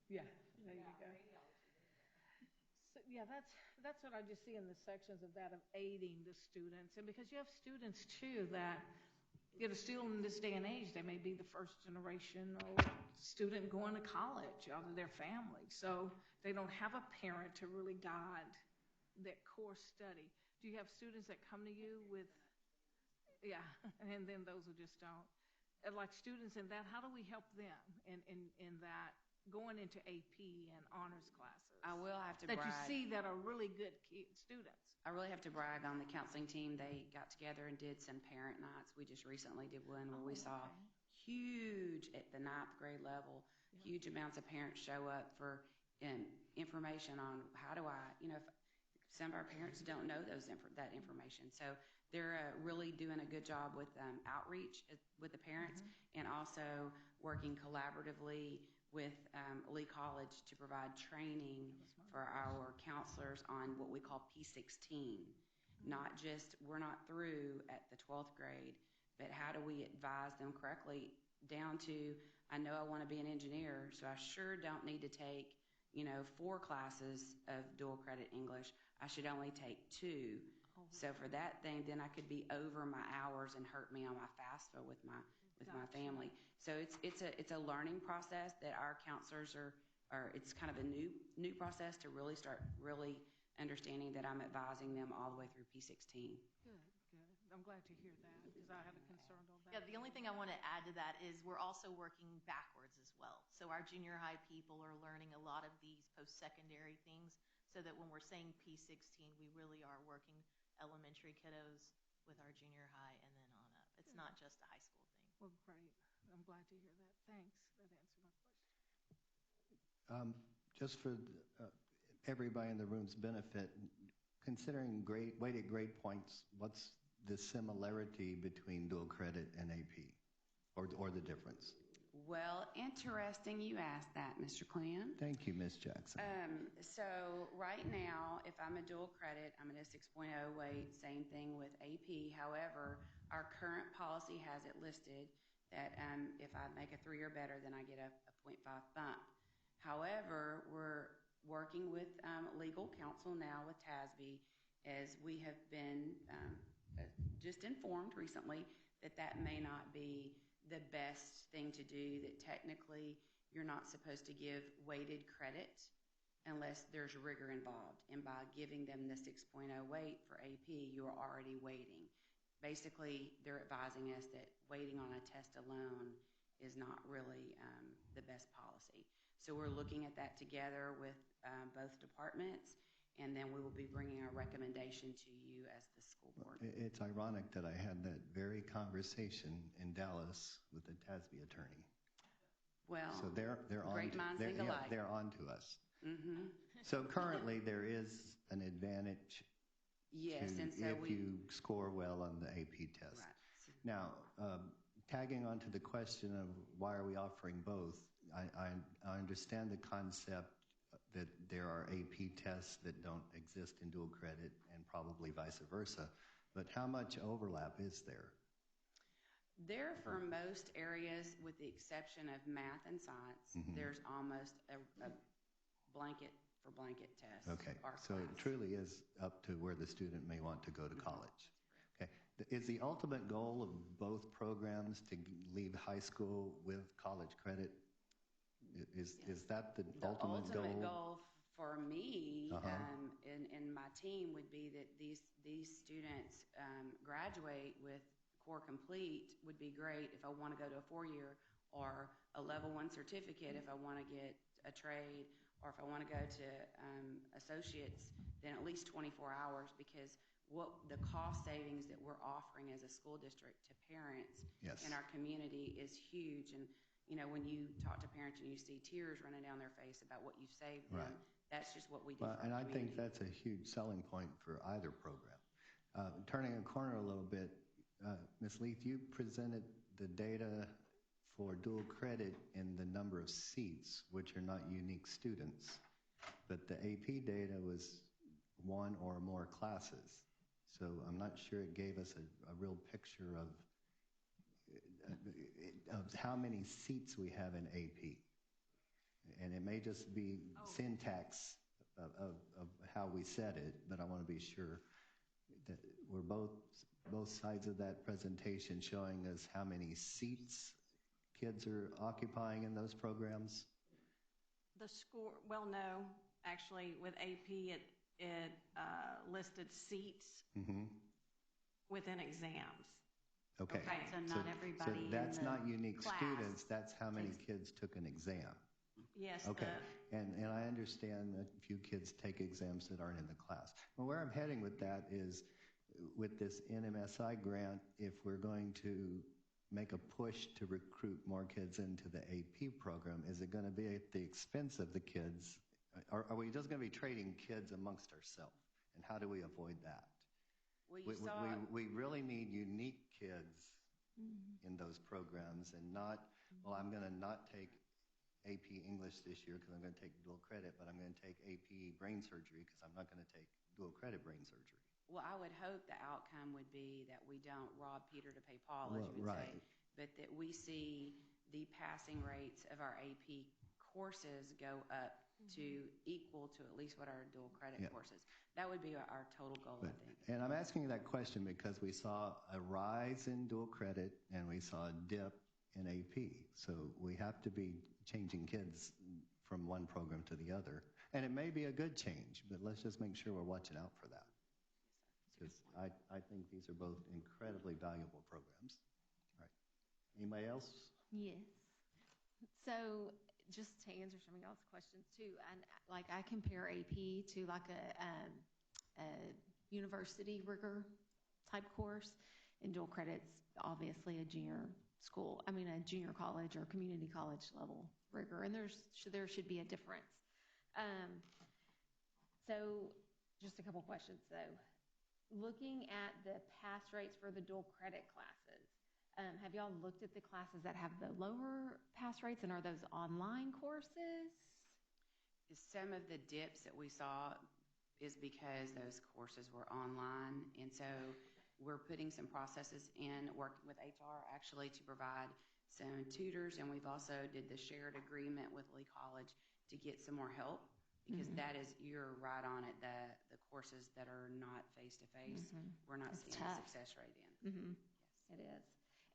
Yeah, there you go. Yeah, that's what I just see in the sections of that, of aiding the students. And because you have students too that, still in this day and age, they may be the first generation or student going to college out of their family. So they don't have a parent to really guide that core study. Do you have students that come to you with, yeah, and then those who just don't? And like students in that, how do we help them in that going into AP and honors classes? I will have to that brag. You see that are really good students. I really have to brag on the counseling team. They got together and did some parent nights. We just recently did one where we saw huge, at the 9th grade level, huge amounts of parents show up for information on how do I, if some of our parents don't know that information. So they're really doing a good job with outreach with the parents and also working collaboratively with Lee College to provide training for our counselors on what we call P16. Not just, we're not through at the 12th grade, but how do we advise them correctly down to, I know I want to be an engineer, so I sure don't need to take, 4 classes of dual credit English. I should only take 2. So for that thing, then I could be over my hours and hurt me on my FAFSA with my family. So it's a learning process that our counselors are it's kind of a new process to really start really understanding that I'm advising them all the way through P16. Good. I'm glad to hear that because I had a concern on that. Yeah, the only thing I want to add to that is we're also working backwards as well. So our junior high people are learning a lot of these post-secondary things so that when we're saying P16, we really are working elementary kiddos with our junior high and then on up. It's not just a high school thing. Well, great. I'm glad to hear that. Thanks. That answered my question. Just for everybody in the room's benefit, considering weighted grade points, what's the similarity between dual credit and AP, or the difference? Well, interesting you asked that, Mr. Clan. Thank you, Ms. Jackson. So right now, if I'm a dual credit, I'm at a 6.0 weight, same thing with AP. However, our current policy has it listed that if I make a 3 or better, then I get a 0.5 bump. However, we're working with legal counsel now with TASB, as we have been just informed recently that may not be the best thing to do, that technically you're not supposed to give weighted credit unless there's rigor involved. And by giving them the 6.0 weight for AP, you are already weighting. Basically, they're advising us that weighting on a test alone is not really the best policy. So we're looking at that together with both departments, and then we will be bringing our recommendation to you as the school board. It's ironic that I had that very conversation in Dallas with the TASB attorney. Well, so they're on. Great minds think alike. They're on to us. Mm-hmm. So currently there is an advantage. Yes, and so if you score well on the AP test. Right. Now, tagging on to the question of why are we offering both, I understand the concept that there are AP tests that don't exist in dual credit and probably vice versa, but how much overlap is there? There, for most areas, with the exception of math and science, there's almost a blanket for blanket test. Okay, so it truly is up to where the student may want to go to college. Okay, is the ultimate goal of both programs to leave high school with college credit? Is that the ultimate goal? The ultimate goal for me and my team would be that these students graduate with core complete would be great if I want to go to a 4-year, or a level 1 certificate if I want to get a trade, or if I want to go to associates, then at least 24 hours, because what the cost savings that we're offering as a school district to parents in our community is huge. And when you talk to parents and you see tears running down their face about what you've saved them, that's just what we do. And I think that's a huge selling point for either program. Turning a corner a little bit, Ms. Leith, you presented the data for dual credit in the number of seats, which are not unique students, but the AP data was 1 or more classes. So I'm not sure it gave us a real picture of how many seats we have in AP. And it may just be syntax of how we said it, but I want to be sure that we're both sides of that presentation showing us how many seats kids are occupying in those programs? The score, well, no, actually with AP, it listed seats within exams. Okay. So not everybody So that's in the not unique class students, that's how many kids took an exam. Yes. Okay, and I understand that a few kids take exams that aren't in the class. Well, where I'm heading with that is, with this NMSI grant, if we're going to make a push to recruit more kids into the AP program, is it going to be at the expense of the kids? Are we just going to be trading kids amongst ourselves? And how do we avoid that? Well, We really need unique kids in those programs, and not, well, I'm going to not take AP English this year because I'm going to take dual credit, but I'm going to take AP brain surgery because I'm not going to take dual credit brain surgery. Well, I would hope the outcome would be that we don't rob Peter to pay Paul, as you would say, but that we see the passing rates of our AP courses go up to equal to at least what our dual credit courses. That would be our total goal, I think. And I'm asking that question because we saw a rise in dual credit and we saw a dip in AP. So we have to be changing kids from one program to the other. And it may be a good change, but let's just make sure we're watching out for that. Because I think these are both incredibly valuable programs. All right. Anybody else? Yes. So just to answer some of y'all's questions too, and like I compare AP to like a university rigor type course, and dual credits obviously a junior college or community college level rigor, and there should be a difference. So just a couple questions though. Looking at the pass rates for the dual credit classes, have y'all looked at the classes that have the lower pass rates, and are those online courses? Some of the dips that we saw is because those courses were online, and so we're putting some processes in, working with HR actually to provide some tutors, and we've also did the shared agreement with Lee College to get some more help, because that is, you're right on it, the courses that are not face-to-face, we're not seeing a success rate in. Yes, it is.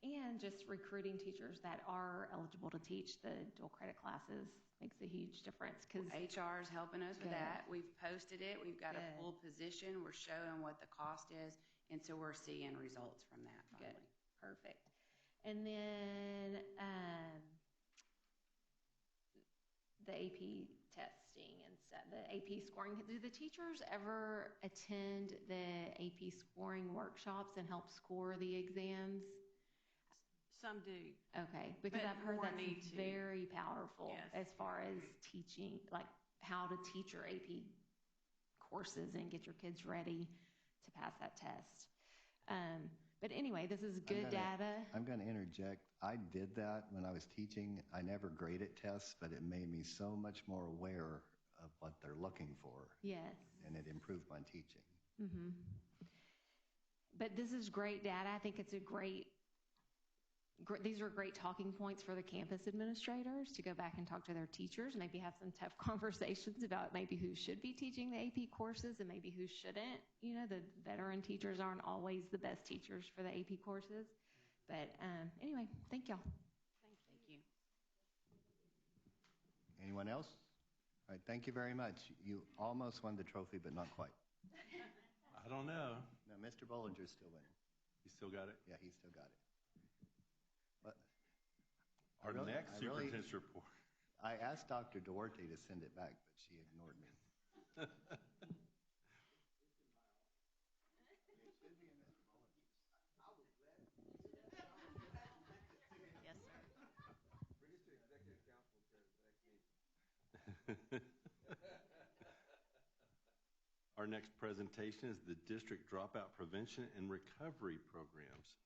And just recruiting teachers that are eligible to teach the dual credit classes makes a huge difference. Because HR is helping us with that. We've posted it. We've got a full position. We're showing what the cost is, and so we're seeing results from that finally. Good. Perfect. And then the AP testing and stuff, the AP scoring. Do the teachers ever attend the AP scoring workshops and help score the exams? Some do. Okay, because I've heard that's very powerful as far as teaching, like how to teach your AP courses and get your kids ready to pass that test. But anyway, this is good data. I'm going to interject. I did that when I was teaching. I never graded tests, but it made me so much more aware of what they're looking for. Yes. And it improved my teaching. But this is great data. I think it's these are great talking points for the campus administrators to go back and talk to their teachers, maybe have some tough conversations about maybe who should be teaching the AP courses and maybe who shouldn't. You know, the veteran teachers aren't always the best teachers for the AP courses. But anyway, thank y'all. Thank you. Anyone else? All right, thank you very much. You almost won the trophy, but not quite. I don't know. No, Mr. Bollinger's still winning. You still got it? Yeah, he still got it. But our next superintendent's report. I asked Dr. Duarte to send it back, but she ignored me. Yes, sir. Bring it to executive council to next meeting. Our next presentation is the District Dropout Prevention and Recovery Programs.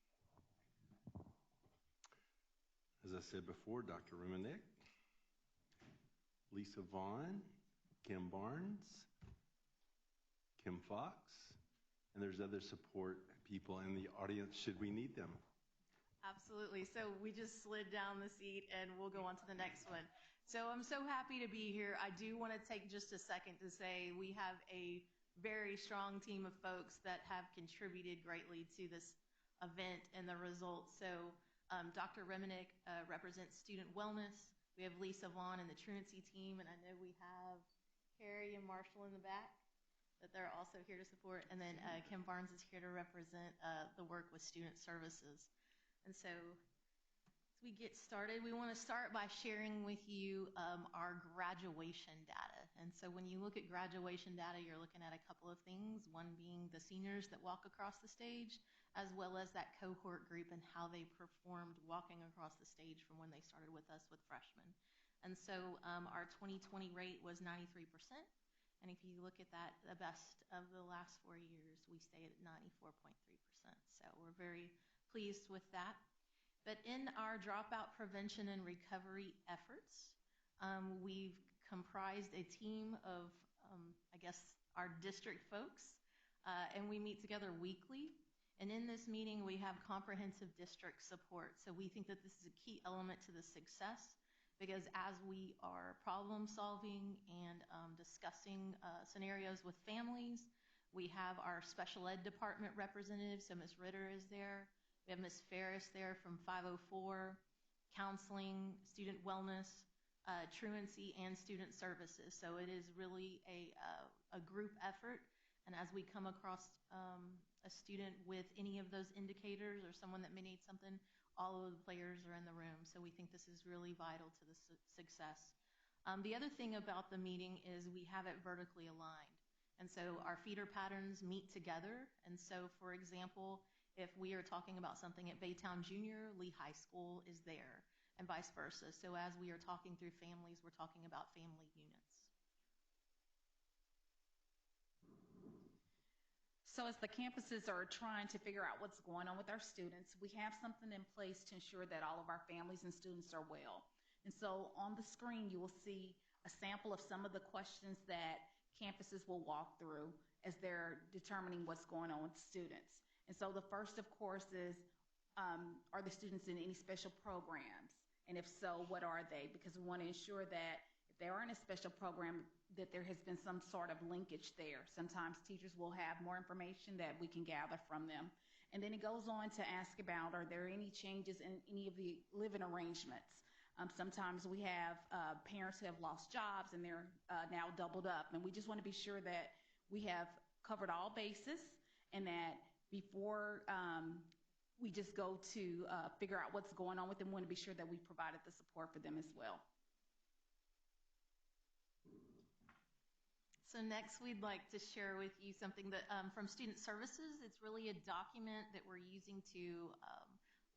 As I said before, Dr. Rumanek, Lisa Vaughn, Kim Barnes, Kim Fox, and there's other support people in the audience should we need them. Absolutely. So we just slid down the seat and we'll go on to the next one. So I'm so happy to be here. I do want to take just a second to say we have a very strong team of folks that have contributed greatly to this event and the results. So Dr. Reminick represents student wellness. We have Lisa Vaughn and the truancy team, and I know we have Carrie and Marshall in the back that they're also here to support. And then Kim Barnes is here to represent the work with student services. And so as we get started, we want to start by sharing with you our graduation data. And so when you look at graduation data, you're looking at a couple of things, one being the seniors that walk across the stage, as well as that cohort group and how they performed walking across the stage from when they started with us with freshmen. And so our 2020 rate was 93%. And if you look at that, the best of the last 4 years, we stay at 94.3%. So we're very pleased with that. But in our dropout prevention and recovery efforts, we've comprised a team of, I guess, our district folks, and we meet together weekly. And in this meeting, we have comprehensive district support. So we think that this is a key element to the success, because as we are problem solving and discussing scenarios with families, we have our special ed department representative, so Ms. Ritter is there. We have Ms. Ferris there from 504, counseling, student wellness, truancy, and student services. So it is really a group effort. And as we come across a student with any of those indicators or someone that may need something, all of the players are in the room. So we think this is really vital to the success. The other thing about the meeting is we have it vertically aligned. And so our feeder patterns meet together. And so, for example, if we are talking about something at Baytown Junior, Lee High School is there, and vice versa. So as we are talking through families, we're talking about family units. So as the campuses are trying to figure out what's going on with our students, we have something in place to ensure that all of our families and students are well. And so on the screen, you will see a sample of some of the questions that campuses will walk through as they're determining what's going on with students. And so the first, of course, is, are the students in any special programs? And if so, what are they? Because we want to ensure that if they are in a special program, that there has been some sort of linkage there. Sometimes teachers will have more information that we can gather from them. And then it goes on to ask about, are there any changes in any of the living arrangements? Sometimes we have parents who have lost jobs and they're now doubled up. And we just want to be sure that we have covered all bases, and that before we just go to figure out what's going on with them, we want to be sure that we provided the support for them as well. So next, we'd like to share with you something that from Student Services. It's really a document that we're using to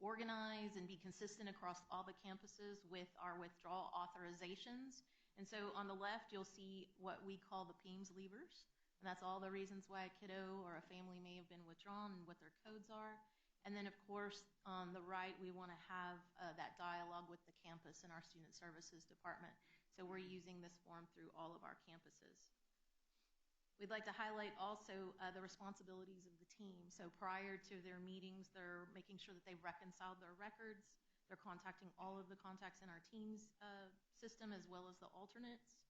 organize and be consistent across all the campuses with our withdrawal authorizations. And so on the left, you'll see what we call the PEAMS levers. And that's all the reasons why a kiddo or a family may have been withdrawn and what their codes are. And then, of course, on the right, we want to have that dialogue with the campus and our Student Services department. So we're using this form through all of our campuses. We'd like to highlight also the responsibilities of the team. So prior to their meetings, they're making sure that they've reconciled their records. They're contacting all of the contacts in our team's system as well as the alternates.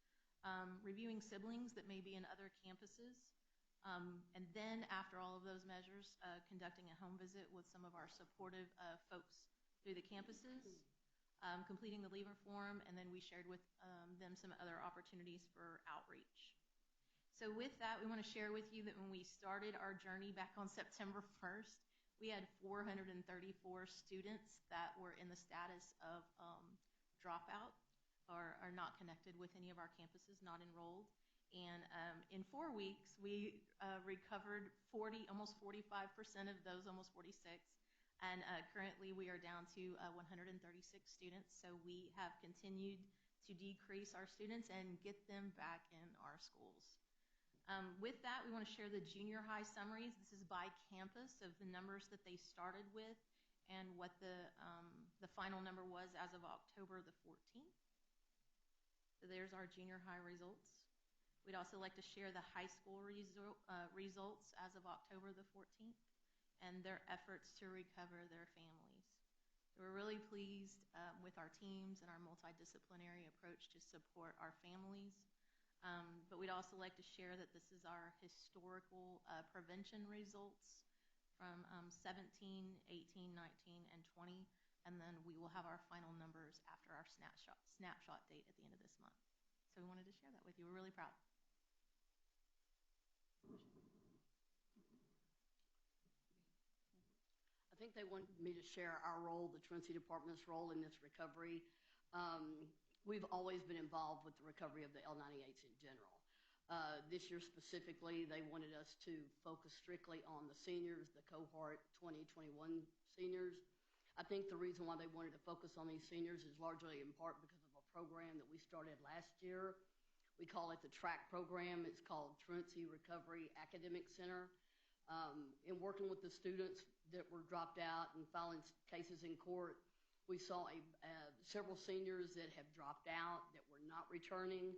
Reviewing siblings that may be in other campuses. And then after all of those measures, conducting a home visit with some of our supportive folks through the campuses, completing the leaver form, and then we shared with them some other opportunities for outreach. So with that, we want to share with you that when we started our journey back on September 1st, we had 434 students that were in the status of dropout, or are not connected with any of our campuses, not enrolled. And in 4 weeks, we recovered almost 45% of those, almost 46. And currently, we are down to 136 students. So we have continued to decrease our students and get them back in our schools. With that, we want to share the junior high summaries. This is by campus of the numbers that they started with and what the final number was as of October the 14th. So there's our junior high results. We'd also like to share the high school results as of October the 14th and their efforts to recover their families. So we're really pleased with our teams and our multidisciplinary approach to support our families. But we'd also like to share that this is our historical prevention results from 17, 18, 19, and 20. And then we will have our final numbers after our snapshot date at the end of this month. So we wanted to share that with you. We're really proud. I think they wanted me to share our role, the Truancy Department's role in this recovery. We've always been involved with the recovery of the L98s in general. This year specifically, they wanted us to focus strictly on the seniors, the cohort 2021 seniors. I think the reason why they wanted to focus on these seniors is largely in part because of a program that we started last year. We call it the TRACK program. It's called Truancy Recovery Academic Center. In working with the students that were dropped out and filing cases in court, we saw several seniors that have dropped out that were not returning.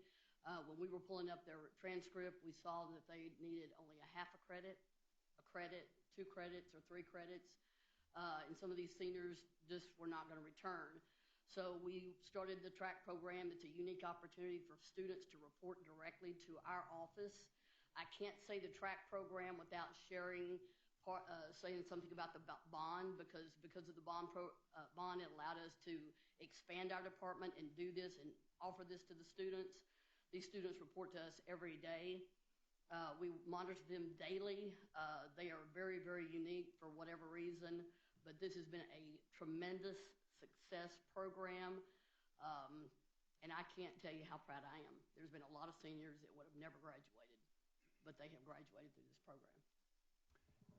When we were pulling up their transcript, we saw that they needed only a half a credit, 2 credits, or 3 credits. And some of these seniors just were not going to return. So we started the TRACK program. It's a unique opportunity for students to report directly to our office. I can't say the TRACK program without saying something about the bond, because of the bond, it allowed us to expand our department and do this and offer this to the students. These students report to us every day. We monitor them daily. They are very, very unique for whatever reason, but this has been a tremendous success program, and I can't tell you how proud I am. There's been a lot of seniors that would have never graduated, but they have graduated through this program.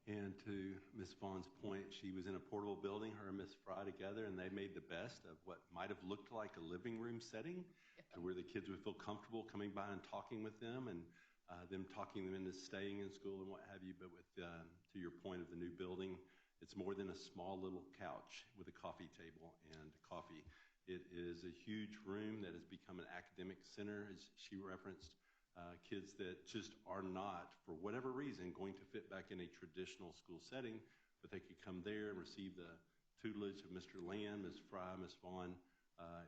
And to Ms. Vaughn's point, she was in a portable building, her and Ms. Fry together, and they made the best of what might have looked like a living room setting, to where the kids would feel comfortable coming by and talking with them, and them talking them into staying in school and what have you. But with, to your point of the new building, it's more than a small little couch with a coffee table and coffee. It is a huge room that has become an academic center, as she referenced. Kids that just are not, for whatever reason, going to fit back in a traditional school setting, but they could come there and receive the tutelage of Mr. Land, Ms. Fry, Ms. Vaughn,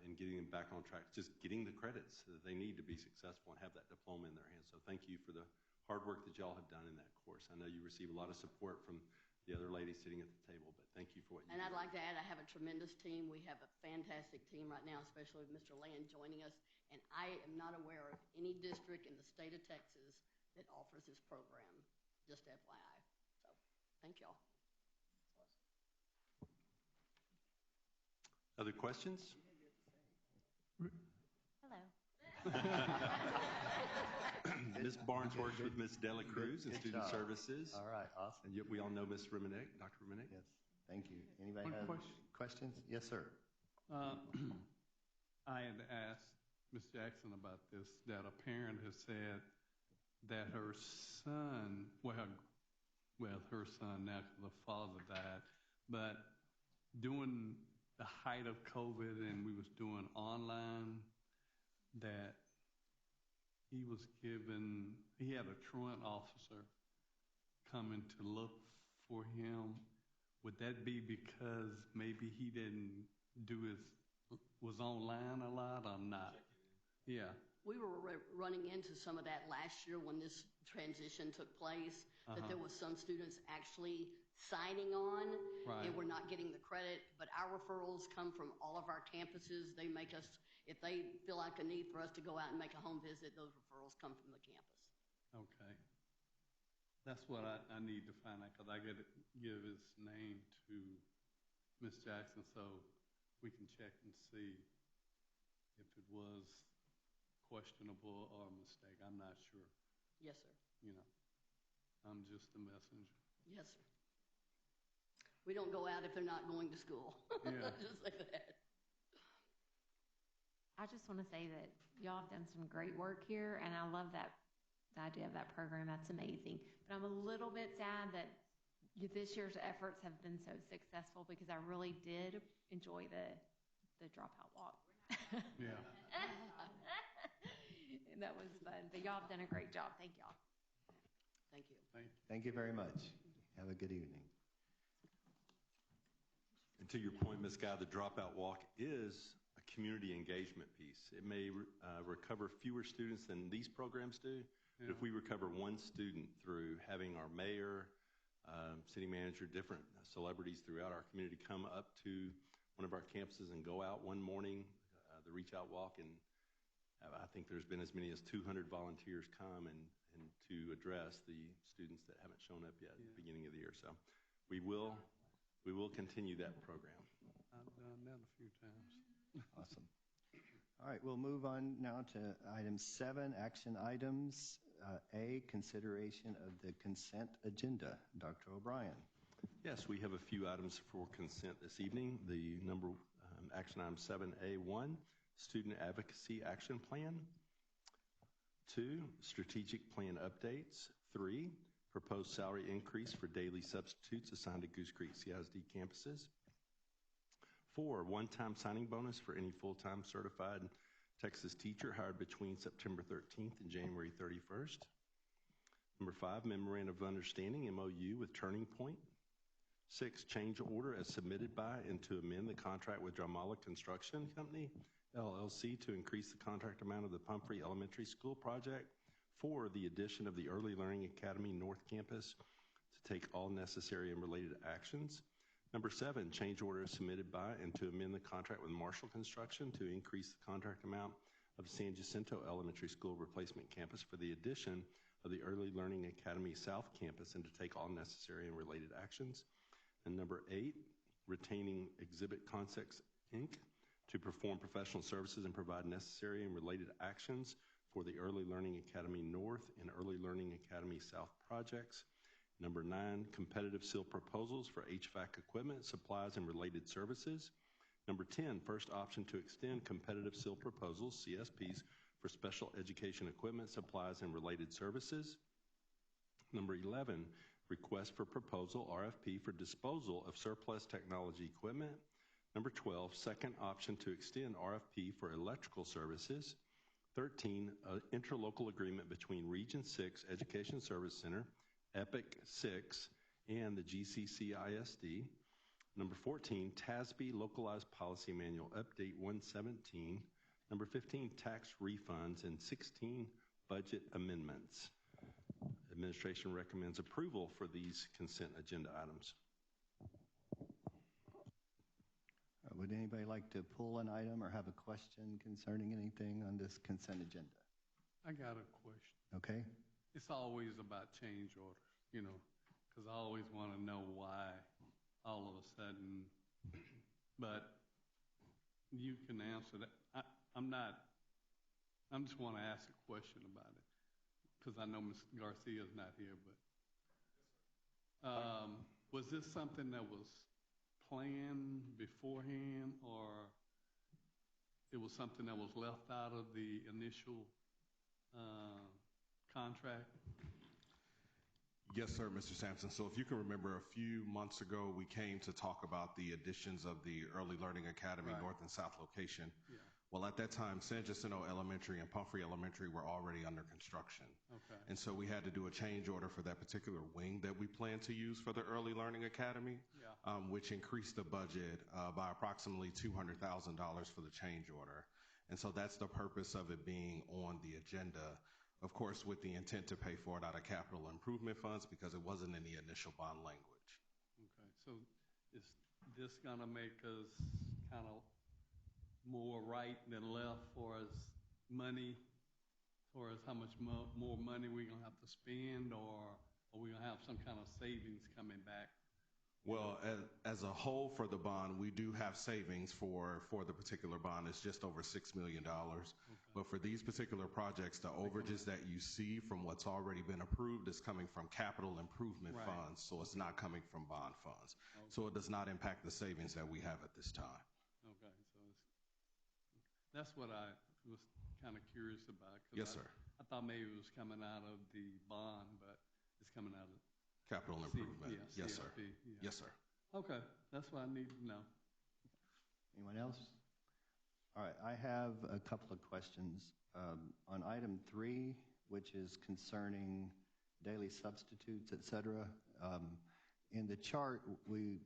and getting them back on track, just getting the credits that they need to be successful and have that diploma in their hands. So thank you for the hard work that y'all have done in that course. I know you receive a lot of support from the other ladies sitting at the table, but thank you for what you do. And I'd like to add, I have a tremendous team. We have a fantastic team right now, especially with Mr. Land joining us. And I am not aware of any district in the state of Texas that offers this program, just FYI. So thank y'all. Other questions? Hello. Ms. Barnes works with Ms. Dela Cruz in Good Student job. Services. All right, awesome. And yet we all know Ms. Remennick, Dr. Remennick. Yes, thank you. Anybody One have question. questions? Yes, sir. I had asked Ms. Jackson about this, that a parent has said that her son, well, her son now, the father died, but during the height of COVID and we was doing online, that he had a truant officer coming to look for him. Would that be because maybe he didn't was online a lot or not? Yeah. We were running into some of that last year when this transition took place, that there was some students actually signing on, and we're not getting the credit. But our referrals come from all of our campuses. They make us, if they feel like a need for us to go out and make a home visit, those referrals come from the campus. Okay. That's what I need to find out, because I got to give his name to Ms. Jackson so we can check and see if it was questionable or a mistake. I'm not sure. Yes, sir. You know, I'm just a messenger. Yes, sir. We don't go out if they're not going to school. Yeah. Just like that. I just want to say that y'all have done some great work here, and I love the idea of that program. That's amazing. But I'm a little bit sad that this year's efforts have been so successful, because I really did enjoy the dropout walk. Yeah. And that was fun. But y'all have done a great job. Thank y'all. Thank you. Thank you very much. Have a good evening. And To your point, Ms. Guy, the Dropout Walk is a community engagement piece. It may recover fewer students than these programs do, but if we recover one student through having our mayor, city manager, different celebrities throughout our community come up to one of our campuses and go out one morning, the Reach Out Walk, and I think there's been as many as 200 volunteers come and to address the students that haven't shown up yet at the beginning of the year. So we will continue that program. I've done that a few times. Awesome. All right, we'll move on now to item 7, action items. A, consideration of the consent agenda. Dr. O'Brien. Yes, we have a few items for consent this evening. The number action item 7A1, Student Advocacy Action Plan. 2, Strategic Plan Updates. 3, Proposed Salary Increase for Daily Substitutes assigned to Goose Creek CISD campuses. 4, One-time signing bonus for any full-time certified Texas teacher hired between September 13th and January 31st. Number 5, Memorandum of Understanding, MOU with Turning Point. 6, change order as submitted by and to amend the contract with Dramala Construction Company, LLC, to increase the contract amount of the Pumphrey Elementary School project. 4, the addition of the Early Learning Academy North Campus to take all necessary and related actions. Number 7, change order is submitted by and to amend the contract with Marshall Construction to increase the contract amount of San Jacinto Elementary School Replacement Campus for the addition of the Early Learning Academy South Campus and to take all necessary and related actions. And number 8, retaining Exhibit Concepts, Inc. to perform professional services and provide necessary and related actions for the Early Learning Academy North and Early Learning Academy South projects. Number 9, competitive seal proposals for HVAC equipment, supplies, and related services. Number 10, first option to extend competitive seal proposals, CSPs, for special education equipment, supplies, and related services. Number 11, request for proposal, RFP, for disposal of surplus technology equipment. Number 12, second option to extend RFP for electrical services. 13, interlocal agreement between Region 6 Education Service Center, EPIC 6, and the GCCISD. Number 14, TASB Localized Policy Manual Update 117. Number 15, tax refunds, and 16, budget amendments. Administration recommends approval for these consent agenda items. Would anybody like to pull an item or have a question concerning anything on this consent agenda? I got a question. Okay. It's always about change orders, because I always want to know why all of a sudden, but you can answer that. I just want to ask a question about it, because I know Ms. Garcia's not here, but was this something that was planned beforehand, or it was something that was left out of the initial contract? Yes, sir, Mr. Sampson. So if you can remember, a few months ago, we came to talk about the additions of the Early Learning Academy North and South location. Yeah. Well, at that time, San Jacinto Elementary and Pumphrey Elementary were already under construction. Okay. And so we had to do a change order for that particular wing that we plan to use for the Early Learning Academy, which increased the budget by approximately $200,000 for the change order. And so that's the purpose of it being on the agenda, of course, with the intent to pay for it out of capital improvement funds because it wasn't in the initial bond language. Okay, so is this going to make us kind of more right than left for us money, for us how much more money we're going to have to spend, or are we going to have some kind of savings coming back? Well, as a whole for the bond, we do have savings for the particular bond. It's just over $6 million. Okay. But for these particular projects, the overages that you see from what's already been approved is coming from capital improvement funds, so it's not coming from bond funds. Okay. So it does not impact the savings that we have at this time. Okay, so that's what I was kind of curious about. Yes, sir. I thought maybe it was coming out of the bond, but it's coming out of capital improvement. Yes, sir. Yeah. Yes, sir. Okay, that's what I need to know. Anyone else? All right, I have a couple of questions. On item 3, which is concerning daily substitutes, et cetera, in the chart, we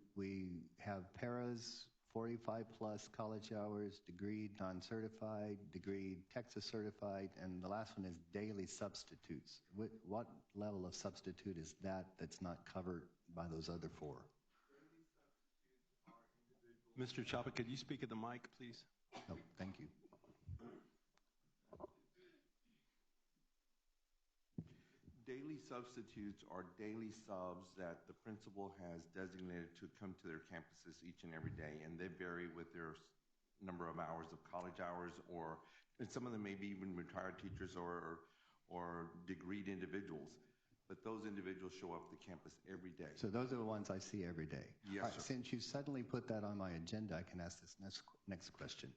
have paras, 45 plus college hours, degree non-certified, degree Texas certified, and the last one is daily substitutes. What level of substitute is that that's not covered by those other four? Mr. Chapa, could you speak at the mic, please? Oh, thank you. Daily substitutes are daily subs that the principal has designated to come to their campuses each and every day, and they vary with their number of hours of college hours, and some of them may be even retired teachers or degreed individuals. But those individuals show up at the campus every day. So those are the ones I see every day. Yes, All right, sir. since you suddenly put that on my agenda, I can ask this next question.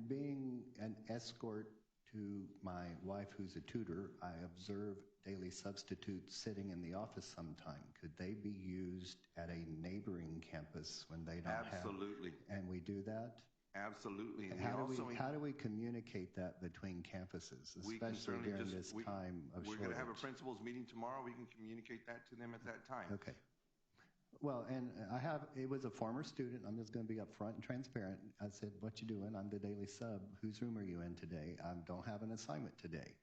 Being an escort to my wife who's a tutor, I observe daily substitutes sitting in the office sometime. Could they be used at a neighboring campus when they don't Absolutely. have? And we do that? Absolutely. And How do we communicate that between campuses, especially during this time of We're shortage? going to have a principal's meeting tomorrow. We can communicate that to them at that time. Okay. Well, and it was a former student. I'm just going to be upfront and transparent. I said, what you doing? I'm the daily sub. Whose room are you in today? I don't have an assignment today.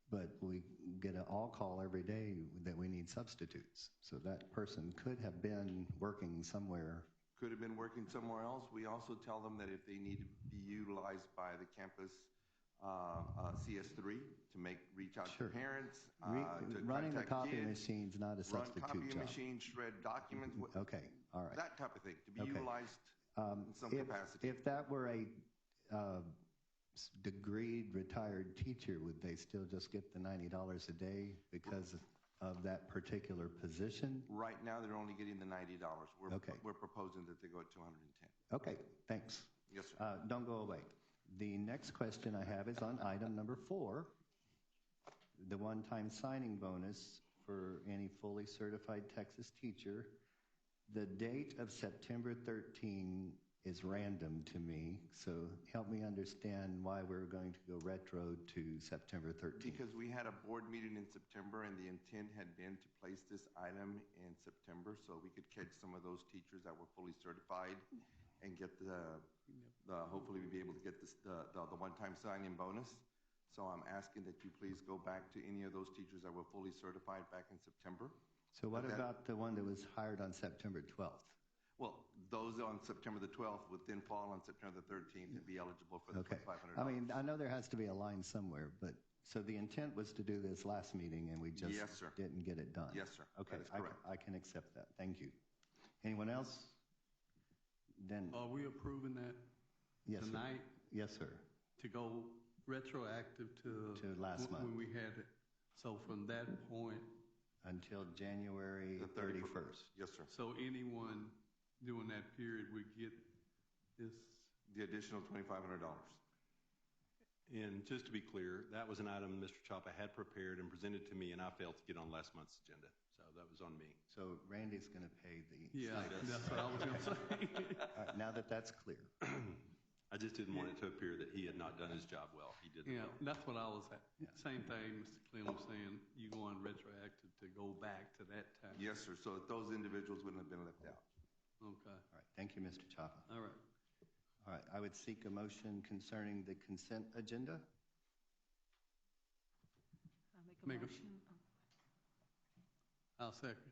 But we get an all call every day that we need substitutes. So that person could have been working somewhere. Could have been working somewhere else. We also tell them that if they need to be utilized by the campus CS3 to reach out to parents, to running the contact copy kids, machine's not a substitute run copy job. machine, shred documents. Okay, all right. That type of thing, to be utilized in some capacity. If that were a degreed retired teacher, would they still just get the $90 a day because of that particular position? Right now, they're only getting the $90. We're proposing that they go at $210. Okay, thanks. Yes, sir. Don't go away. The next question I have is on item number 4, the one-time signing bonus for any fully certified Texas teacher. The date of September 13 is random to me, so help me understand why we're going to go retro to September 13. Because we had a board meeting in September, and the intent had been to place this item in September so we could catch some of those teachers that were fully certified and get hopefully we'll be able to get the one-time sign-in bonus. So I'm asking that you please go back to any of those teachers that were fully certified back in September. So what about the one that was hired on September 12th? Well, those on September the 12th would then fall on September the 13th and be eligible for the $500. I mean, I know there has to be a line somewhere, but so the intent was to do this last meeting, and we just didn't get it done. Yes, sir. Okay, that is correct. I can accept that. Thank you. Anyone else? Then are we approving that tonight? Yes, sir. To go retroactive to last month when we had it. So from that point until January the 31st. Yes, sir. So anyone during that period would get this? The additional $2,500. And just to be clear, that was an item Mr. Chapa had prepared and presented to me, and I failed to get on last month's agenda. So that was on me. So Randy's going to pay the... Yeah, that's what I was going to say. All right, now that that's clear. I just didn't want it to appear that he had not done his job well. He did well. That's what I was at. Same thing Mr. Clem was saying, you going retroactive to go back to that time. Yes, sir. So those individuals wouldn't have been left out. Okay. All right. Thank you, Mr. Chapa. All right. All right. I would seek a motion concerning the consent agenda. I'll make a motion. I'll second.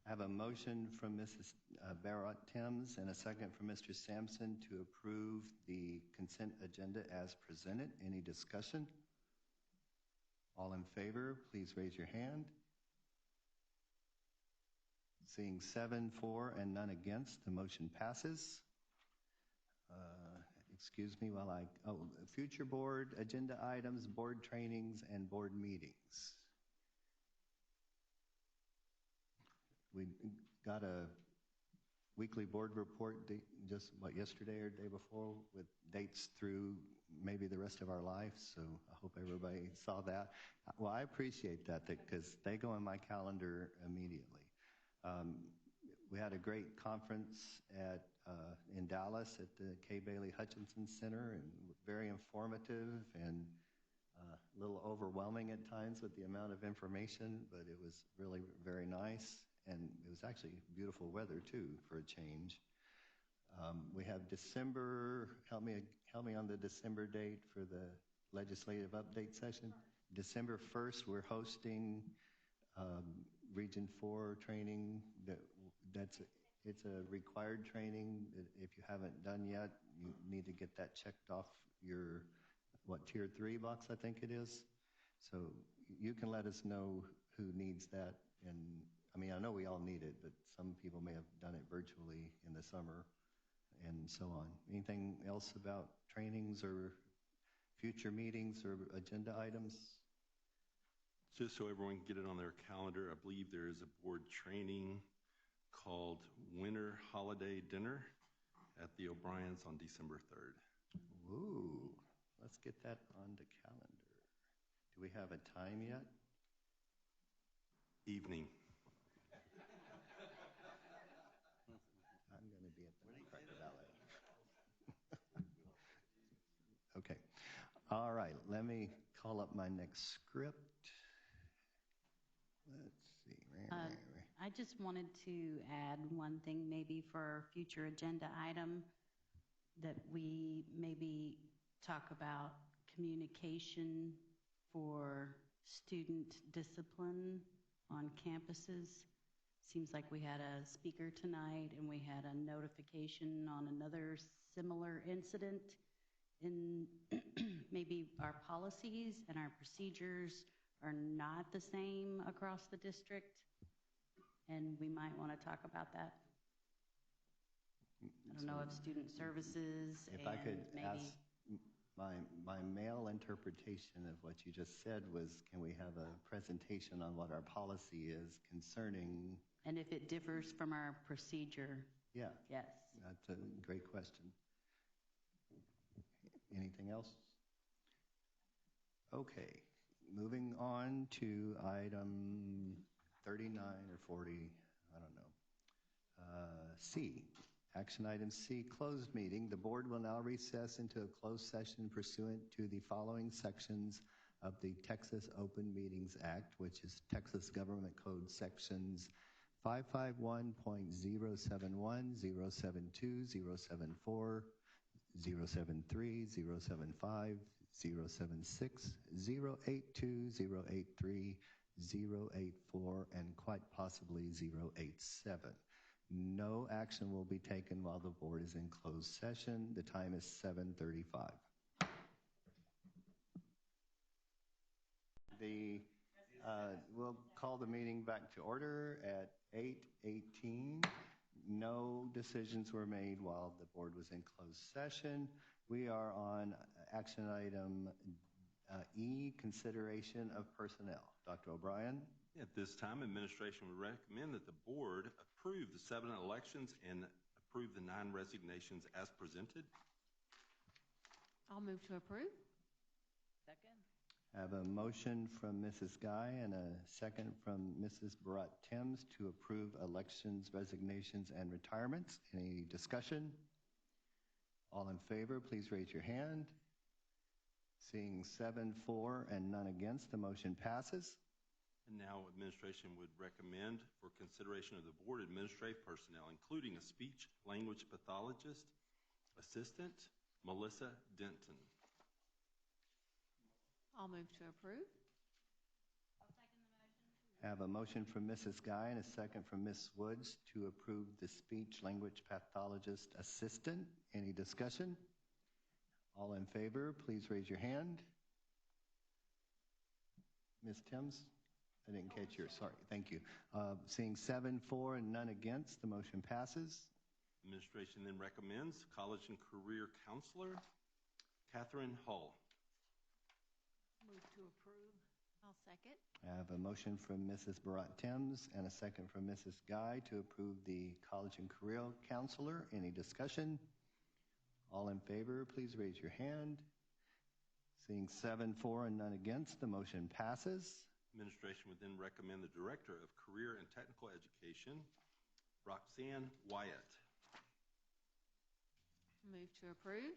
I have a motion from Mrs. Barrett Timms and a second from Mr. Sampson to approve the consent agenda as presented. Any discussion? All in favor, please raise your hand. Seeing 7 for and none against, the motion passes. Excuse me while future board agenda items, board trainings, and board meetings. We got a weekly board report just, yesterday or the day before with dates through maybe the rest of our life, so I hope everybody saw that. Well, I appreciate that because they go in my calendar immediately. We had a great conference in Dallas at the Kay Bailey Hutchinson Center, and very informative, and a little overwhelming at times with the amount of information, but it was really very nice. And it was actually beautiful weather too, for a change. We have December, help me on the December date for the legislative update session. December 1st, we're hosting Region 4 training. It's a required training. If you haven't done yet, you need to get that checked off your, Tier 3 box, I think it is. So you can let us know who needs that. And I mean, I know we all need it, but some people may have done it virtually in the summer and so on. Anything else about trainings or future meetings or agenda items? Just so everyone can get it on their calendar, I believe there is a board training called Winter Holiday Dinner at the O'Brien's on December 3rd. Ooh, let's get that on the calendar. Do we have a time yet? Evening. I'm going to be at the Nutcracker Ballet. Okay. All right. Let me call up my next script. Let's see. I just wanted to add one thing maybe for a future agenda item, that we maybe talk about communication for student discipline on campuses. Seems like we had a speaker tonight and we had a notification on another similar incident. In maybe our policies and our procedures are not the same across the district, and we might want to talk about that. I don't know if student services If and I could maybe ask, my male interpretation of what you just said was, can we have a presentation on what our policy is concerning? and if it differs from our procedure. Yeah, Yes. that's a great question. Anything else? Okay, moving on to item 39 or 40, I don't know. C, action item C, closed meeting. The board will now recess into a closed session pursuant to the following sections of the Texas Open Meetings Act, which is Texas Government Code sections 551.071, 072, 074, 073, 075, 076, 082, 083, 084, and quite possibly 087. No action will be taken while the board is in closed session. The time is 7:35. We'll call the meeting back to order at 8:18. No decisions were made while the board was in closed session. We are on action item E, consideration of personnel. Dr. O'Brien? At this time, administration would recommend that the board approve the 7 elections and approve the 9 resignations as presented. I'll move to approve. Second. I have a motion from Mrs. Guy and a second from Mrs. Barat-Timms to approve elections, resignations, and retirements. Any discussion? All in favor, please raise your hand. Seeing 7 for and none against, the motion passes. And now administration would recommend for consideration of the board administrative personnel, including a speech language pathologist, assistant, Melissa Denton. I'll move to approve. I have a motion from Mrs. Guy and a second from Ms. Woods to approve the speech language pathologist assistant. Any discussion? All in favor, please raise your hand. Ms. Timms? I didn't catch yours. Sorry. Thank you. Seeing 7 for and none against, the motion passes. Administration then recommends college and career counselor, Catherine Hall. Move to approve. I'll second. I have a motion from Mrs. Barat-Timms and a second from Mrs. Guy to approve the college and career counselor. Any discussion? All in favor, please raise your hand. Seeing 7 for and none against, the motion passes. Administration would then recommend the Director of Career and Technical Education, Roxanne Wyatt. Move to approve.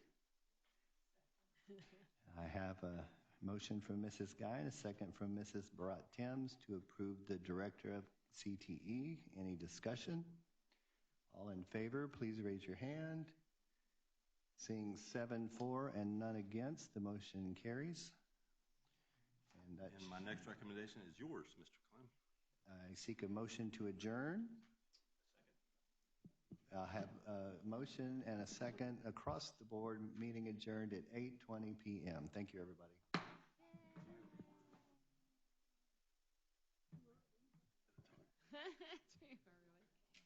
I have a Motion from Mrs. Guy and a second from Mrs. Barat-Timms to approve the Director of CTE. Any discussion? All in favor, please raise your hand. Seeing 7-4 and none against, the motion carries. And my next recommendation is yours, Mr. Clem. I seek a motion to adjourn. I'll have a motion and a second across the board, meeting adjourned at 8:20 p.m. Thank you, everybody.